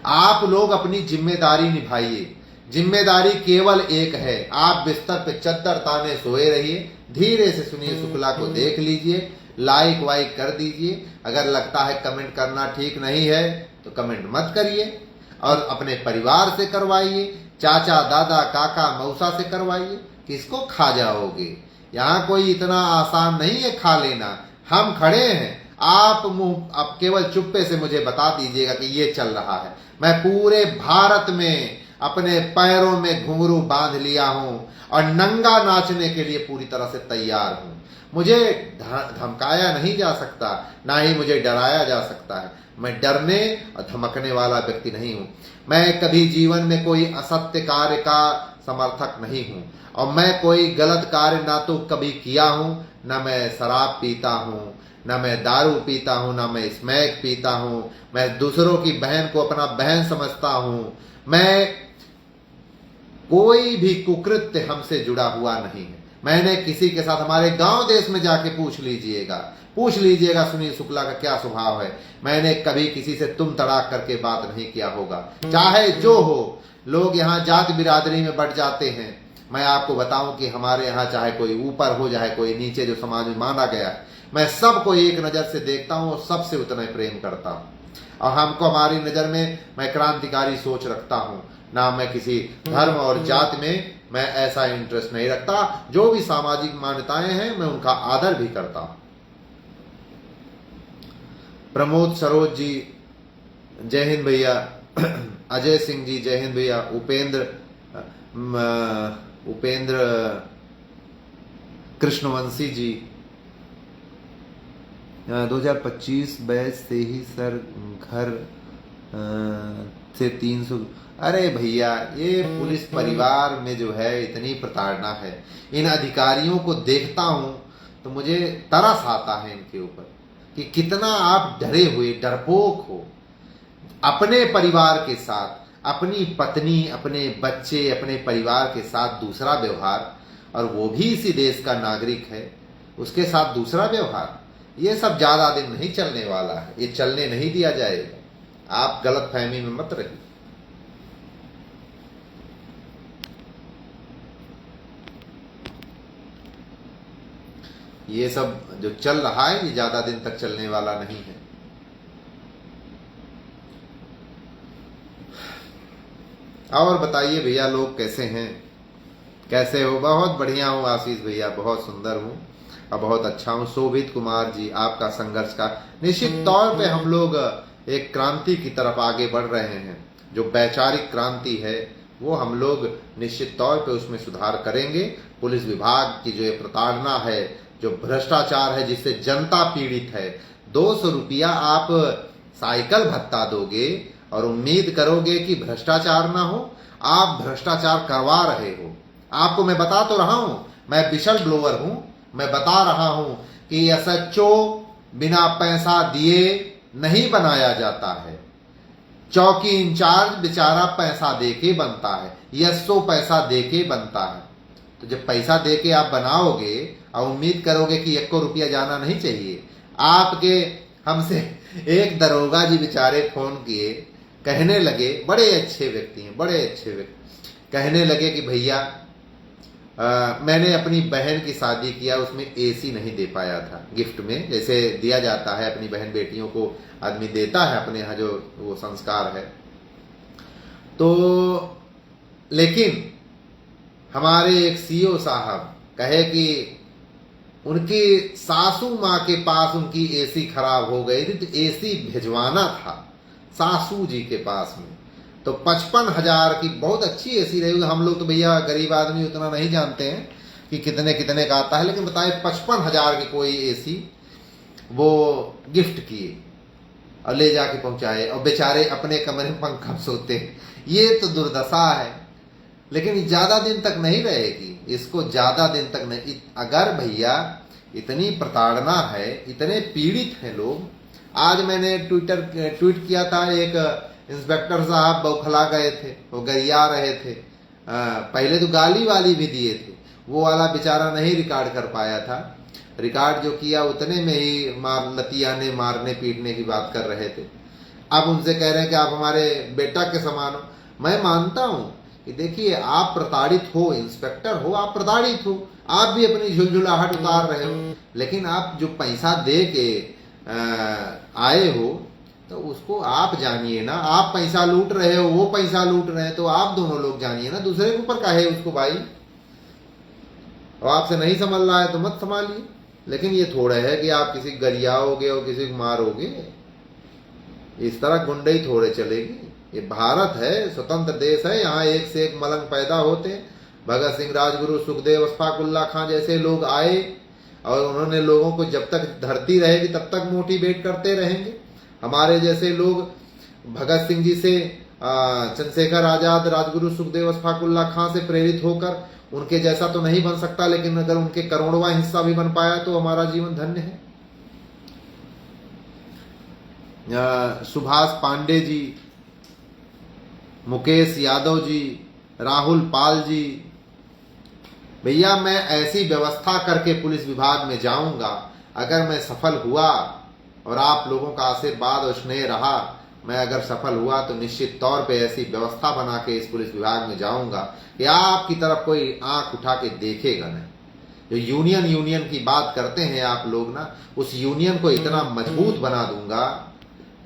[SPEAKER 2] आप लोग अपनी जिम्मेदारी निभाइए। जिम्मेदारी केवल एक है, आप बिस्तर पे चद्दर ताने सोए रहिए, धीरे से सुनील शुक्ला को देख लीजिए, लाइक वाइक कर दीजिए। अगर लगता है कमेंट करना ठीक नहीं है तो कमेंट मत करिए, और अपने परिवार से करवाइए, चाचा दादा काका मौसा से करवाइए। किसको खा जाओगे? यहाँ कोई इतना आसान नहीं है खा लेना। हम खड़े हैं, आप केवल चुप्पे से मुझे बता दीजिएगा कि ये चल रहा है। मैं पूरे भारत में अपने पैरों में घुंघरू बांध लिया हूं और नंगा नाचने के लिए पूरी तरह से तैयार हूं। मुझे धमकाया नहीं जा सकता, ना ही मुझे डराया जा सकता है। मैं डरने और धमकने वाला व्यक्ति नहीं हूं। मैं कभी जीवन में कोई असत्य कार्य का समर्थक नहीं हूं, और मैं कोई गलत कार्य ना तो कभी किया हूं, ना मैं शराब पीता हूं, ना मैं दारू पीता हूं, ना मैं स्मैक पीता हूं। मैं दूसरों की बहन को अपना बहन समझता हूं। मैं कोई भी कुकृत्य हमसे जुड़ा हुआ नहीं है। मैंने किसी के साथ, हमारे गांव देश में जाके पूछ लीजिएगा सुनील शुक्ला का क्या स्वभाव है। मैंने कभी किसी से तुम तड़ाक करके बात नहीं किया होगा, चाहे जो हो। लोग यहाँ जात बिरादरी में बढ़ जाते हैं। मैं आपको बताऊं कि हमारे यहाँ चाहे कोई ऊपर हो चाहे कोई नीचे, जो समाज में माना गया है, मैं सबको एक नजर से देखता हूँ और सबसे उतना ही प्रेम करता हूँ। और हमको, हमारी नजर में मैं क्रांतिकारी सोच रखता हूँ, ना मैं किसी धर्म और जात में मैं ऐसा इंटरेस्ट नहीं रखता। जो भी सामाजिक मान्यताएं हैं मैं उनका आदर भी करता हूं। प्रमोद सरोज जी जय हिंद भैया। अजय सिंह जी जय हिंद भैया। उपेंद्र कृष्णवंशी जी 2025 बैच से ही सर घर से 300। अरे भैया, ये पुलिस परिवार में जो है इतनी प्रताड़ना है। इन अधिकारियों को देखता हूं तो मुझे तरस आता है इनके ऊपर कि कितना आप डरे हुए, डरपोक हो। अपने परिवार के साथ, अपनी पत्नी, अपने बच्चे, अपने परिवार के साथ दूसरा व्यवहार, और वो भी इसी देश का नागरिक है, उसके साथ दूसरा व्यवहार, ये सब ज्यादा दिन नहीं चलने वाला है। ये चलने नहीं दिया जाएगा। आप गलत फहमी में मत रहिए। ये सब जो चल रहा है ये ज्यादा दिन तक चलने वाला नहीं है। और बताइए भैया, लोग कैसे हैं, कैसे हो? बहुत बढ़िया हूँ आशीष भैया, बहुत सुंदर हूँ और बहुत अच्छा हूँ। शोभित कुमार जी, आपका संघर्ष का निश्चित तौर पे हम लोग एक क्रांति की तरफ आगे बढ़ रहे हैं। जो वैचारिक क्रांति है वो हम लोग निश्चित तौर पे उसमें सुधार करेंगे। पुलिस विभाग की जो ये प्रताड़ना है, जो भ्रष्टाचार है, जिससे जनता पीड़ित है, 200 रुपया आप साइकिल भत्ता दोगे और उम्मीद करोगे कि भ्रष्टाचार ना हो। आप भ्रष्टाचार करवा रहे हो। आपको मैं बता तो रहा हूं, मैं विशल ब्लोअर हूं, मैं बता रहा हूं कि एसएचओ बिना पैसा दिए नहीं बनाया जाता है। चौकी इंचार्ज बेचारा पैसा देके बनता है, एसओ पैसा देके बनता है। तो जब पैसा देके आप बनाओगे और उम्मीद करोगे कि 1 रुपया जाना नहीं चाहिए। आपके हमसे एक दरोगा जी बेचारे फोन किए, कहने लगे, बड़े अच्छे व्यक्ति हैं, बड़े अच्छे व्यक्ति, कहने लगे कि भैया मैंने अपनी बहन की शादी किया, उसमें एसी नहीं दे पाया था गिफ्ट में, जैसे दिया जाता है अपनी बहन बेटियों को आदमी देता है अपने यहाँ, जो वो संस्कार है। तो लेकिन हमारे एक सीओ साहब कहे कि उनकी सासू माँ के पास उनकी एसी खराब हो गई थी, तो एसी भिजवाना था सासू जी के पास में। तो 55,000 की बहुत अच्छी एसी रही। हम लोग तो भैया गरीब आदमी उतना नहीं जानते हैं कि कितने कितने का आता है, लेकिन बताए 55,000 की कोई एसी वो गिफ्ट किए और ले जाके पहुंचाए, और बेचारे अपने कमरे में पंखा सोते। ये तो दुर्दशा है, लेकिन ज्यादा दिन तक नहीं रहेगी, इसको ज्यादा दिन तक नहीं। अगर भैया इतनी प्रताड़ना है, इतने पीड़ित हैं लोग। आज मैंने ट्वीट किया था, एक इंस्पेक्टर साहब बौखला गए थे, वो गरिया रहे थे। पहले तो गाली वाली भी दिए थे, वो वाला बेचारा नहीं रिकॉर्ड कर पाया था। रिकॉर्ड जो किया उतने में ही लतियाने मारने पीटने की बात कर रहे थे। अब उनसे कह रहे हैं कि आप हमारे बेटा के समान हो। मैं मानता हूं कि देखिए, आप प्रताड़ित हो, इंस्पेक्टर हो, आप प्रताड़ित हो, आप भी अपनी झुलझुलाहट उतार रहे हो, लेकिन आप जो पैसा दे के आए हो तो उसको आप जानिए ना। आप पैसा लूट रहे हो, वो पैसा लूट रहे हैं, तो आप दोनों लोग जानिए ना, दूसरे के ऊपर काहे उसको भाई। और आपसे नहीं संभल रहा है तो मत संभालिए, लेकिन ये थोड़ा है कि आप किसी गरियाओगे और किसी को मारोगे। इस तरह गुंडई थोड़े चलेगी। ये भारत है, स्वतंत्र देश है, यहाँ एक से एक मलंग पैदा होते हैं। भगत सिंह, राजगुरु, सुखदेव, अशफाकुल्ला खां जैसे लोग आए और उन्होंने लोगों को जब तक धरती रहेगी तब तक मोटिवेट करते रहेंगे। हमारे जैसे लोग भगत सिंह जी से, चंद्रशेखर आजाद, राजगुरु, सुखदेव, अशफाकुल्ला खां से प्रेरित होकर उनके जैसा तो नहीं बन सकता, लेकिन अगर उनके करोड़वां हिस्सा भी बन पाया तो हमारा जीवन धन्य है। सुभाष पांडे जी, मुकेश यादव जी, राहुल पाल जी, भैया मैं ऐसी व्यवस्था करके पुलिस विभाग में जाऊंगा, अगर मैं सफल हुआ और आप लोगों का आशीर्वाद और स्नेह रहा, मैं अगर सफल हुआ तो निश्चित तौर पे ऐसी व्यवस्था बना के इस पुलिस विभाग में जाऊंगा कि आपकी तरफ कोई आंख उठा के देखेगा नहीं। जो यूनियन की बात करते हैं आप लोग ना, उस यूनियन को इतना मजबूत बना दूंगा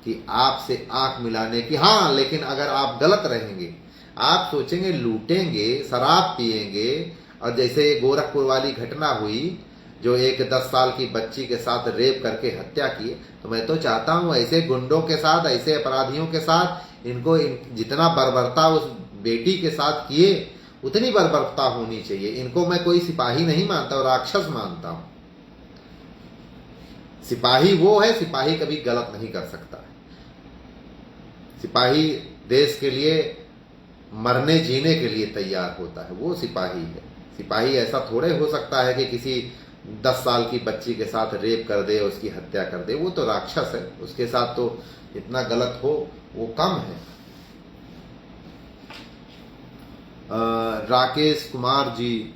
[SPEAKER 2] कि आपसे आंख मिलाने की। हाँ, लेकिन अगर आप गलत रहेंगे, आप सोचेंगे लूटेंगे, शराब पिएंगे, और जैसे गोरखपुर वाली घटना हुई जो एक 10 साल की बच्ची के साथ रेप करके हत्या की, तो मैं तो चाहता हूं ऐसे गुंडों के साथ, ऐसे अपराधियों के साथ इनको जितना बर्बरता उस बेटी के साथ किए उतनी बर्बरता होनी चाहिए। इनको मैं कोई सिपाही नहीं मानता और राक्षस मानता हूं। सिपाही वो है, सिपाही कभी गलत नहीं कर सकता। सिपाही देश के लिए मरने जीने के लिए तैयार होता है, वो सिपाही है। सिपाही ऐसा थोड़े हो सकता है कि किसी 10 साल की बच्ची के साथ रेप कर दे, उसकी हत्या कर दे, वो तो राक्षस है। उसके साथ तो इतना गलत हो वो कम है। राकेश कुमार जी,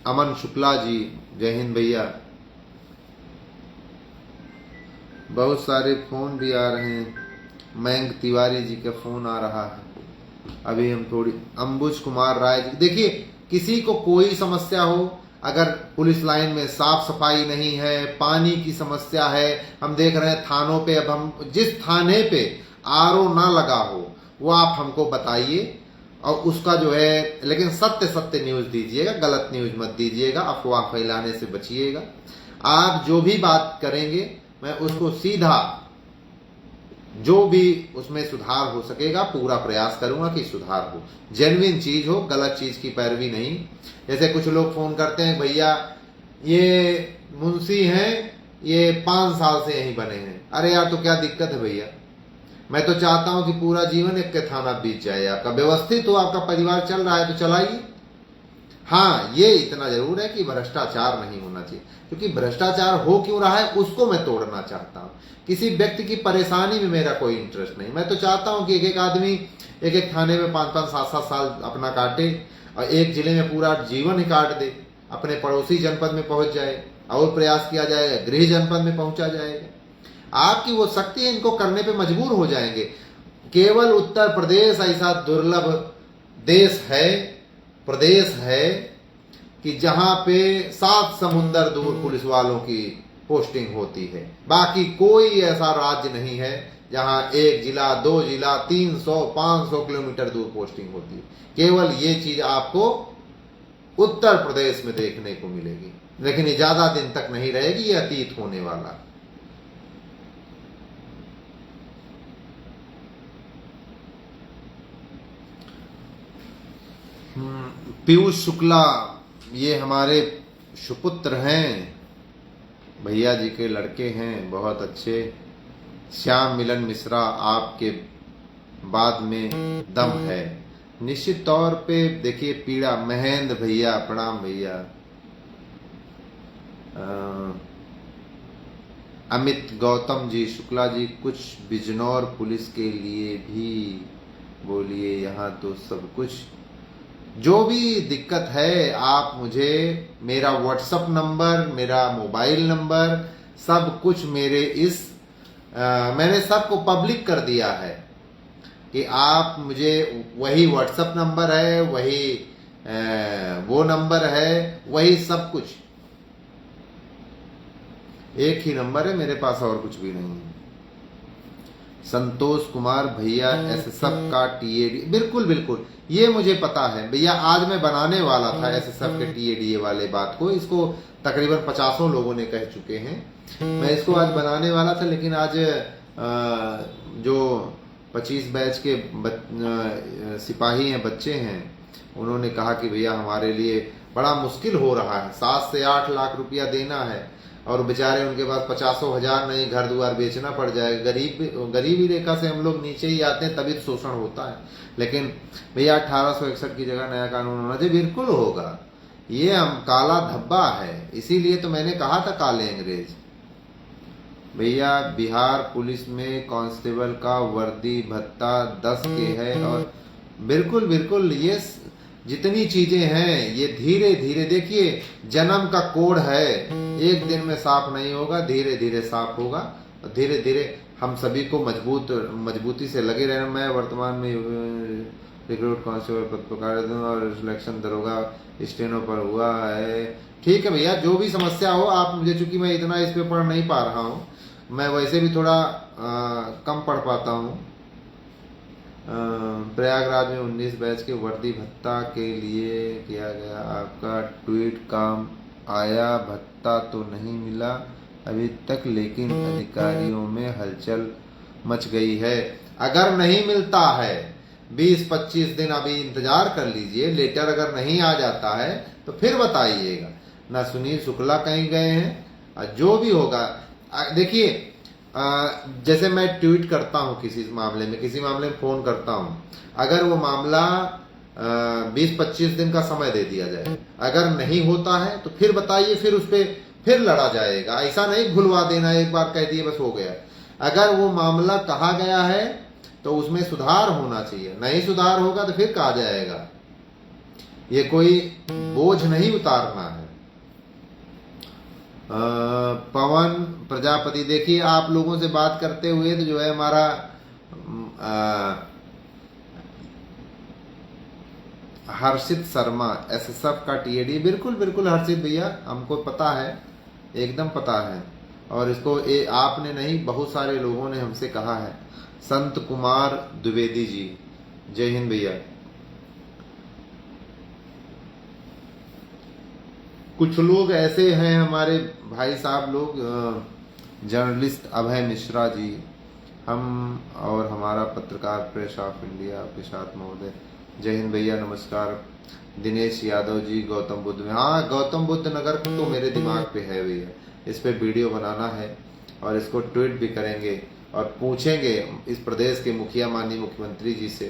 [SPEAKER 2] अमन शुक्ला जी, जय हिंद भैया। बहुत सारे फोन भी आ रहे हैं। मयंक तिवारी जी का फोन आ रहा है। अभी हम थोड़ी, अंबुज कुमार राय जी, देखिए किसी को कोई समस्या हो, अगर पुलिस लाइन में साफ सफाई नहीं है, पानी की समस्या है, हम देख रहे हैं थानों पे, अब हम जिस थाने पे आरओ ना लगा हो वो आप हमको बताइए, और उसका जो है, लेकिन सत्य न्यूज दीजिएगा, गलत न्यूज मत दीजिएगा, अफवाह फैलाने से बचिएगा। आप जो भी बात करेंगे मैं उसको सीधा जो भी उसमें सुधार हो सकेगा पूरा प्रयास करूंगा कि सुधार हो, जेन्युइन चीज हो, गलत चीज की पैरवी नहीं। जैसे कुछ लोग फोन करते हैं, भैया ये मुंशी हैं, ये 5 साल से यहीं बने हैं। अरे यार, तो क्या दिक्कत है भैया? मैं तो चाहता हूं कि पूरा जीवन एक के थाना बीत जाए आपका, व्यवस्थित हो, आपका परिवार चल रहा है तो चलाइए। हाँ, ये इतना जरूर है कि भ्रष्टाचार नहीं होना चाहिए, क्योंकि भ्रष्टाचार हो क्यों रहा है उसको मैं तोड़ना चाहता हूं। किसी व्यक्ति की परेशानी में मेरा कोई इंटरेस्ट नहीं। मैं तो चाहता हूं कि एक एक आदमी एक एक थाने में 5-5, 7-7 साल अपना काटे और एक जिले में पूरा जीवन ही काट दे, अपने पड़ोसी जनपद में पहुंच जाए और प्रयास किया जाएगा, गृह जनपद में पहुंचा जाएगा। आपकी वो शक्ति है, इनको करने पे मजबूर हो जाएंगे। केवल उत्तर प्रदेश ऐसा दुर्लभ देश है, प्रदेश है कि जहां पे 7 समुंदर दूर पुलिस वालों की पोस्टिंग होती है। बाकी कोई ऐसा राज्य नहीं है जहां 1 जिला, 2 जिला, 300, 500 किलोमीटर दूर पोस्टिंग होती है। केवल ये चीज आपको उत्तर प्रदेश में देखने को मिलेगी, लेकिन ये ज्यादा दिन तक नहीं रहेगी, ये अतीत होने वाला। पीयूष शुक्ला, ये हमारे सुपुत्र हैं, भैया जी के लड़के हैं, बहुत अच्छे। श्याम मिलन मिश्रा, आपके बाद में दम है। निश्चित तौर पे देखिए पीड़ा, महेंद्र भैया, प्रणाम भैया। अमित गौतम जी, शुक्ला जी, कुछ बिजनौर पुलिस के लिए भी बोलिए, यहाँ तो सब कुछ। जो भी दिक्कत है आप मुझे, मेरा व्हाट्सएप नंबर, मेरा मोबाइल नंबर, सब कुछ मेरे इस मैंने सबको पब्लिक कर दिया है कि आप मुझे, वही व्हाट्सएप नंबर है, वही वो नंबर है, वही सब कुछ, एक ही नंबर है मेरे पास और कुछ भी नहीं है। संतोष कुमार भैया, एसएसएफ का टीएडी, बिल्कुल बिल्कुल ये मुझे पता है भैया। आज मैं बनाने वाला था एसएसएफ के टीएडीए वाले बात को, इसको तकरीबन 50 लोगों ने कह चुके हैं। मैं इसको आज बनाने वाला था, लेकिन आज जो 25 बैच के सिपाही हैं, बच्चे हैं, उन्होंने कहा कि भैया हमारे लिए बड़ा मुश्किल हो रहा है, 7 से 8 लाख रुपया देना है और बेचारे उनके पास 50,000 नहीं, घर द्वार बेचना पड़ जाएगा। गरीबी रेखा से हम लोग नीचे ही आते हैं, तभी शोषण होता है। लेकिन भैया 1861 की जगह नया कानून होना चाहिए, बिल्कुल होगा। ये हम काला धब्बा है, इसीलिए तो मैंने कहा था काले अंग्रेज। भैया बिहार पुलिस में कांस्टेबल का वर्दी भत्ता 10 के है, और बिल्कुल बिल्कुल ये जितनी चीजें हैं ये धीरे धीरे, देखिए जन्म का कोड है, एक दिन में साफ नहीं होगा, धीरे धीरे साफ होगा। धीरे धीरे हम सभी को मजबूती से लगे रहना। मैं वर्तमान में रिक्रूट कांस्टेबल पद पर कार्यरत हूं और सिलेक्शन दरोगा स्टेनो पर हुआ है। ठीक है भैया, जो भी समस्या हो आप मुझे, चूंकि मैं इतना इस पे पढ़ नहीं पा रहा हूँ, मैं वैसे भी थोड़ा कम पढ़ पाता हूँ। प्रयागराज में 19 बैच के वर्दी भत्ता के लिए किया गया आपका ट्वीट काम आया, भत्ता तो नहीं मिला अभी तक, लेकिन अधिकारियों में हलचल मच गई है। अगर नहीं मिलता है 20-25 दिन अभी इंतजार कर लीजिए, लेटर अगर नहीं आ जाता है तो फिर बताइएगा। ना सुनील शुक्ला कहीं गए हैं, जो भी होगा। देखिए जैसे मैं ट्वीट करता हूं किसी मामले में फोन करता हूं, अगर वो मामला 20-25 दिन का समय दे दिया जाए, अगर नहीं होता है तो फिर बताइए, फिर उस पर फिर लड़ा जाएगा। ऐसा नहीं भुलवा देना, एक बार कह दिए बस हो गया। अगर वो मामला कहा गया है तो उसमें सुधार होना चाहिए, नहीं सुधार होगा तो फिर कहा जाएगा। ये कोई बोझ नहीं उतारना है। पवन प्रजापति, देखिए आप लोगों से बात करते हुए तो जो है हमारा हर्षित शर्मा, एसएसएफ का टीएडी, बिल्कुल बिल्कुल हर्षित भैया, हमको पता है, एकदम पता है। और इसको आपने नहीं, बहुत सारे लोगों ने हमसे कहा है। संत कुमार द्विवेदी जी, जय हिंद भैया। कुछ लोग ऐसे हैं हमारे भाई साहब लोग, जर्नलिस्ट अभय मिश्रा जी, हम और हमारा पत्रकार प्रेस ऑफ इंडिया के साथ महोदय। जय हिंद भैया, नमस्कार। दिनेश यादव जी, गौतम बुद्ध में, हाँ गौतम बुद्ध नगर तो मेरे दिमाग पे है भैया, इस पे वीडियो बनाना है और इसको ट्वीट भी करेंगे और पूछेंगे इस प्रदेश के मुखिया माननीय मुख्यमंत्री जी से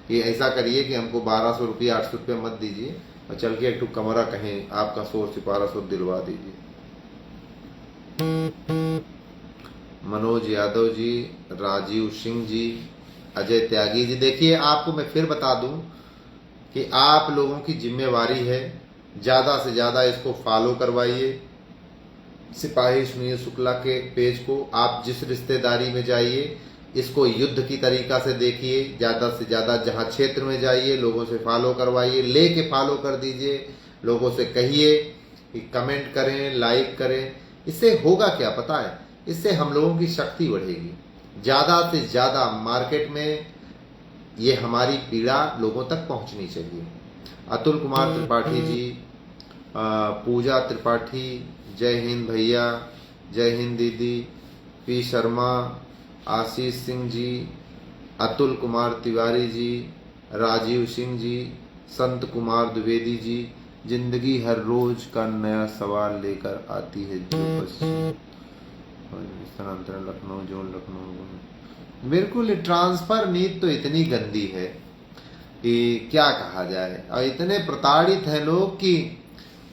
[SPEAKER 2] कि ऐसा करिए कि हमको 1200 रुपया 800 रुपया मत दीजिए और चल के एक टू कमरा कहीं आपका 100 सिपारा 100 दिलवा दीजिए। मनोज यादव जी, राजीव सिंह जी, अजय त्यागी जी, देखिए आपको मैं फिर बता दूं कि आप लोगों की जिम्मेवारी है, ज्यादा से ज्यादा इसको फॉलो करवाइए। सिपाही सुनील शुक्ला के पेज को आप जिस रिश्तेदारी में जाइए इसको युद्ध की तरीका से देखिए, ज्यादा से ज्यादा जहां क्षेत्र में जाइए लोगों से फॉलो करवाइए, लेके फॉलो कर दीजिए, लोगों से कहिए कि कमेंट करें, लाइक करें। इससे होगा क्या पता है, इससे हम लोगों की शक्ति बढ़ेगी। ज्यादा से ज्यादा मार्केट में ये हमारी पीड़ा लोगों तक पहुंचनी चाहिए। अतुल कुमार त्रिपाठी जी, पूजा त्रिपाठी, जय हिंद भैया, जय हिंद दीदी, पी शर्मा, आशीष सिंह जी, अतुल कुमार तिवारी जी, राजीव सिंह जी, संत कुमार द्विवेदी जी, जिंदगी हर रोज का नया सवाल लेकर आती है जो पश्चिम स्थानांतरण लखनऊ जोन लखनऊ। बिल्कुल, ट्रांसफर नीति तो इतनी गंदी है कि क्या कहा जाए, और इतने प्रताड़ित हैं लोग कि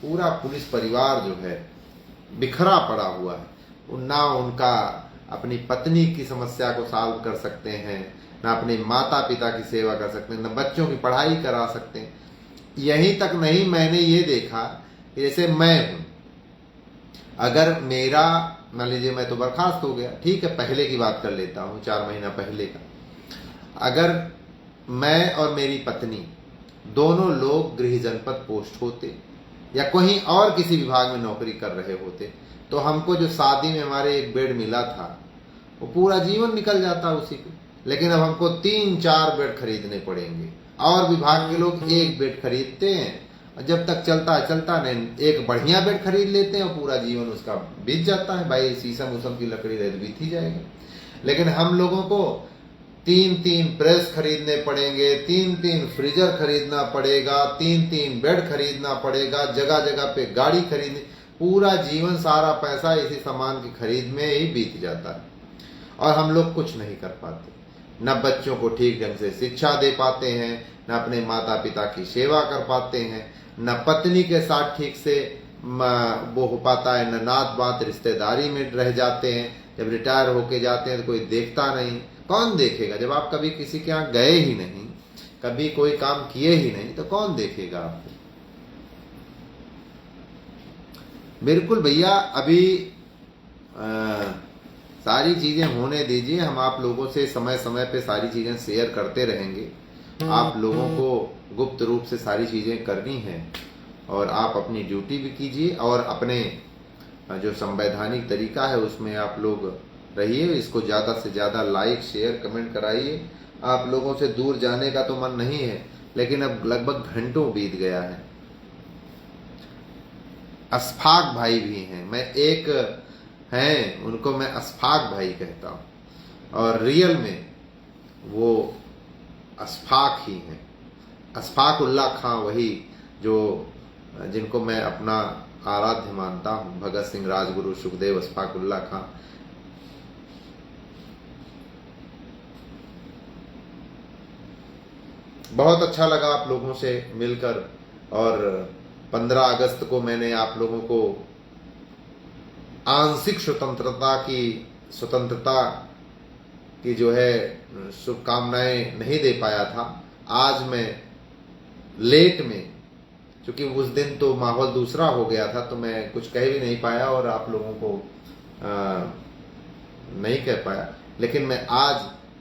[SPEAKER 2] पूरा पुलिस परिवार जो है बिखरा पड़ा हुआ है। ना उनका अपनी पत्नी की समस्या को सॉल्व कर सकते हैं, ना अपने माता पिता की सेवा कर सकते हैं, ना बच्चों की पढ़ाई करा सकते हैं। यहीं तक नहीं, मैंने ये देखा जैसे मैं हूं, अगर मेरा मान लीजिए मैं तो बर्खास्त हो गया, ठीक है, पहले की बात कर लेता हूं, 4 महीना पहले का। अगर मैं और मेरी पत्नी दोनों लोग गृह जनपद पोस्ट होते या कहीं और किसी विभाग में नौकरी कर रहे होते तो हमको जो शादी में हमारे एक बेड मिला था वो पूरा जीवन निकल जाता उसी पे। लेकिन अब हमको 3-4 बेड खरीदने पड़ेंगे, और विभाग के लोग एक बेड खरीदते हैं और जब तक चलता नहीं, एक बढ़िया बेड खरीद लेते हैं और पूरा जीवन उसका बीत जाता है। भाई शीशम उसम की लकड़ी रह बीत ही जाएगा। लेकिन हम लोगों को 3-3 प्रेस खरीदने पड़ेंगे, 3-3 फ्रीजर खरीदना पड़ेगा, 3-3 बेड खरीदना पड़ेगा, जगह जगह पे गाड़ी खरीदनी, पूरा जीवन सारा पैसा इसी सामान की खरीद में ही बीत जाता है और हम लोग कुछ नहीं कर पाते। न बच्चों को ठीक ढंग से शिक्षा दे पाते हैं, न अपने माता पिता की सेवा कर पाते हैं, न पत्नी के साथ ठीक से वो हो पाता है, न नात बात रिश्तेदारी में रह जाते हैं। जब रिटायर होके जाते हैं तो कोई देखता नहीं। कौन देखेगा जब आप कभी किसी के यहाँ गए ही नहीं, कभी कोई काम किए ही नहीं, तो कौन देखेगा आपको। बिल्कुल भैया, अभी सारी चीजें होने दीजिए, हम आप लोगों से समय समय पे सारी चीजें शेयर करते रहेंगे। आप लोगों को गुप्त रूप से सारी चीजें करनी है और आप अपनी ड्यूटी भी कीजिए और अपने जो संवैधानिक तरीका है उसमें आप लोग रहिए। इसको ज्यादा से ज्यादा लाइक शेयर कमेंट कराइए। आप लोगों से दूर जाने का तो मन नहीं है, लेकिन अब लगभग घंटों बीत गया है। अशफाक भाई भी हैं, मैं एक हैं उनको मैं अशफाक भाई कहता हूं और रियल में वो अशफाक ही हैं। अशफाक उल्लाह खां, वही जो जिनको मैं अपना आराध्य मानता हूं, भगत सिंह, राजगुरु, सुखदेव, अशफाक उल्लाह खां। बहुत अच्छा लगा आप लोगों से मिलकर और 15 अगस्त को मैंने आप लोगों को आंशिक स्वतंत्रता की जो है शुभकामनाएं नहीं दे पाया था। आज मैं लेट में, क्योंकि उस दिन तो माहौल दूसरा हो गया था, तो मैं कुछ कह भी नहीं पाया और आप लोगों को नहीं कह पाया। लेकिन मैं आज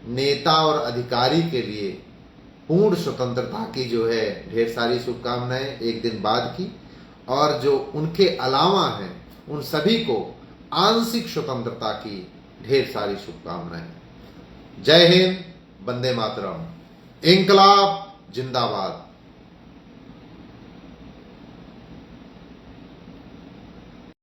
[SPEAKER 2] नेता और अधिकारी के लिए पूर्ण स्वतंत्रता की जो है ढेर सारी शुभकामनाएं एक दिन बाद की, और जो उनके अलावा हैं उन सभी को आंशिक स्वतंत्रता की ढेर सारी शुभकामनाएं। जय हिंद, वंदे मातरम, इंकलाब जिंदाबाद।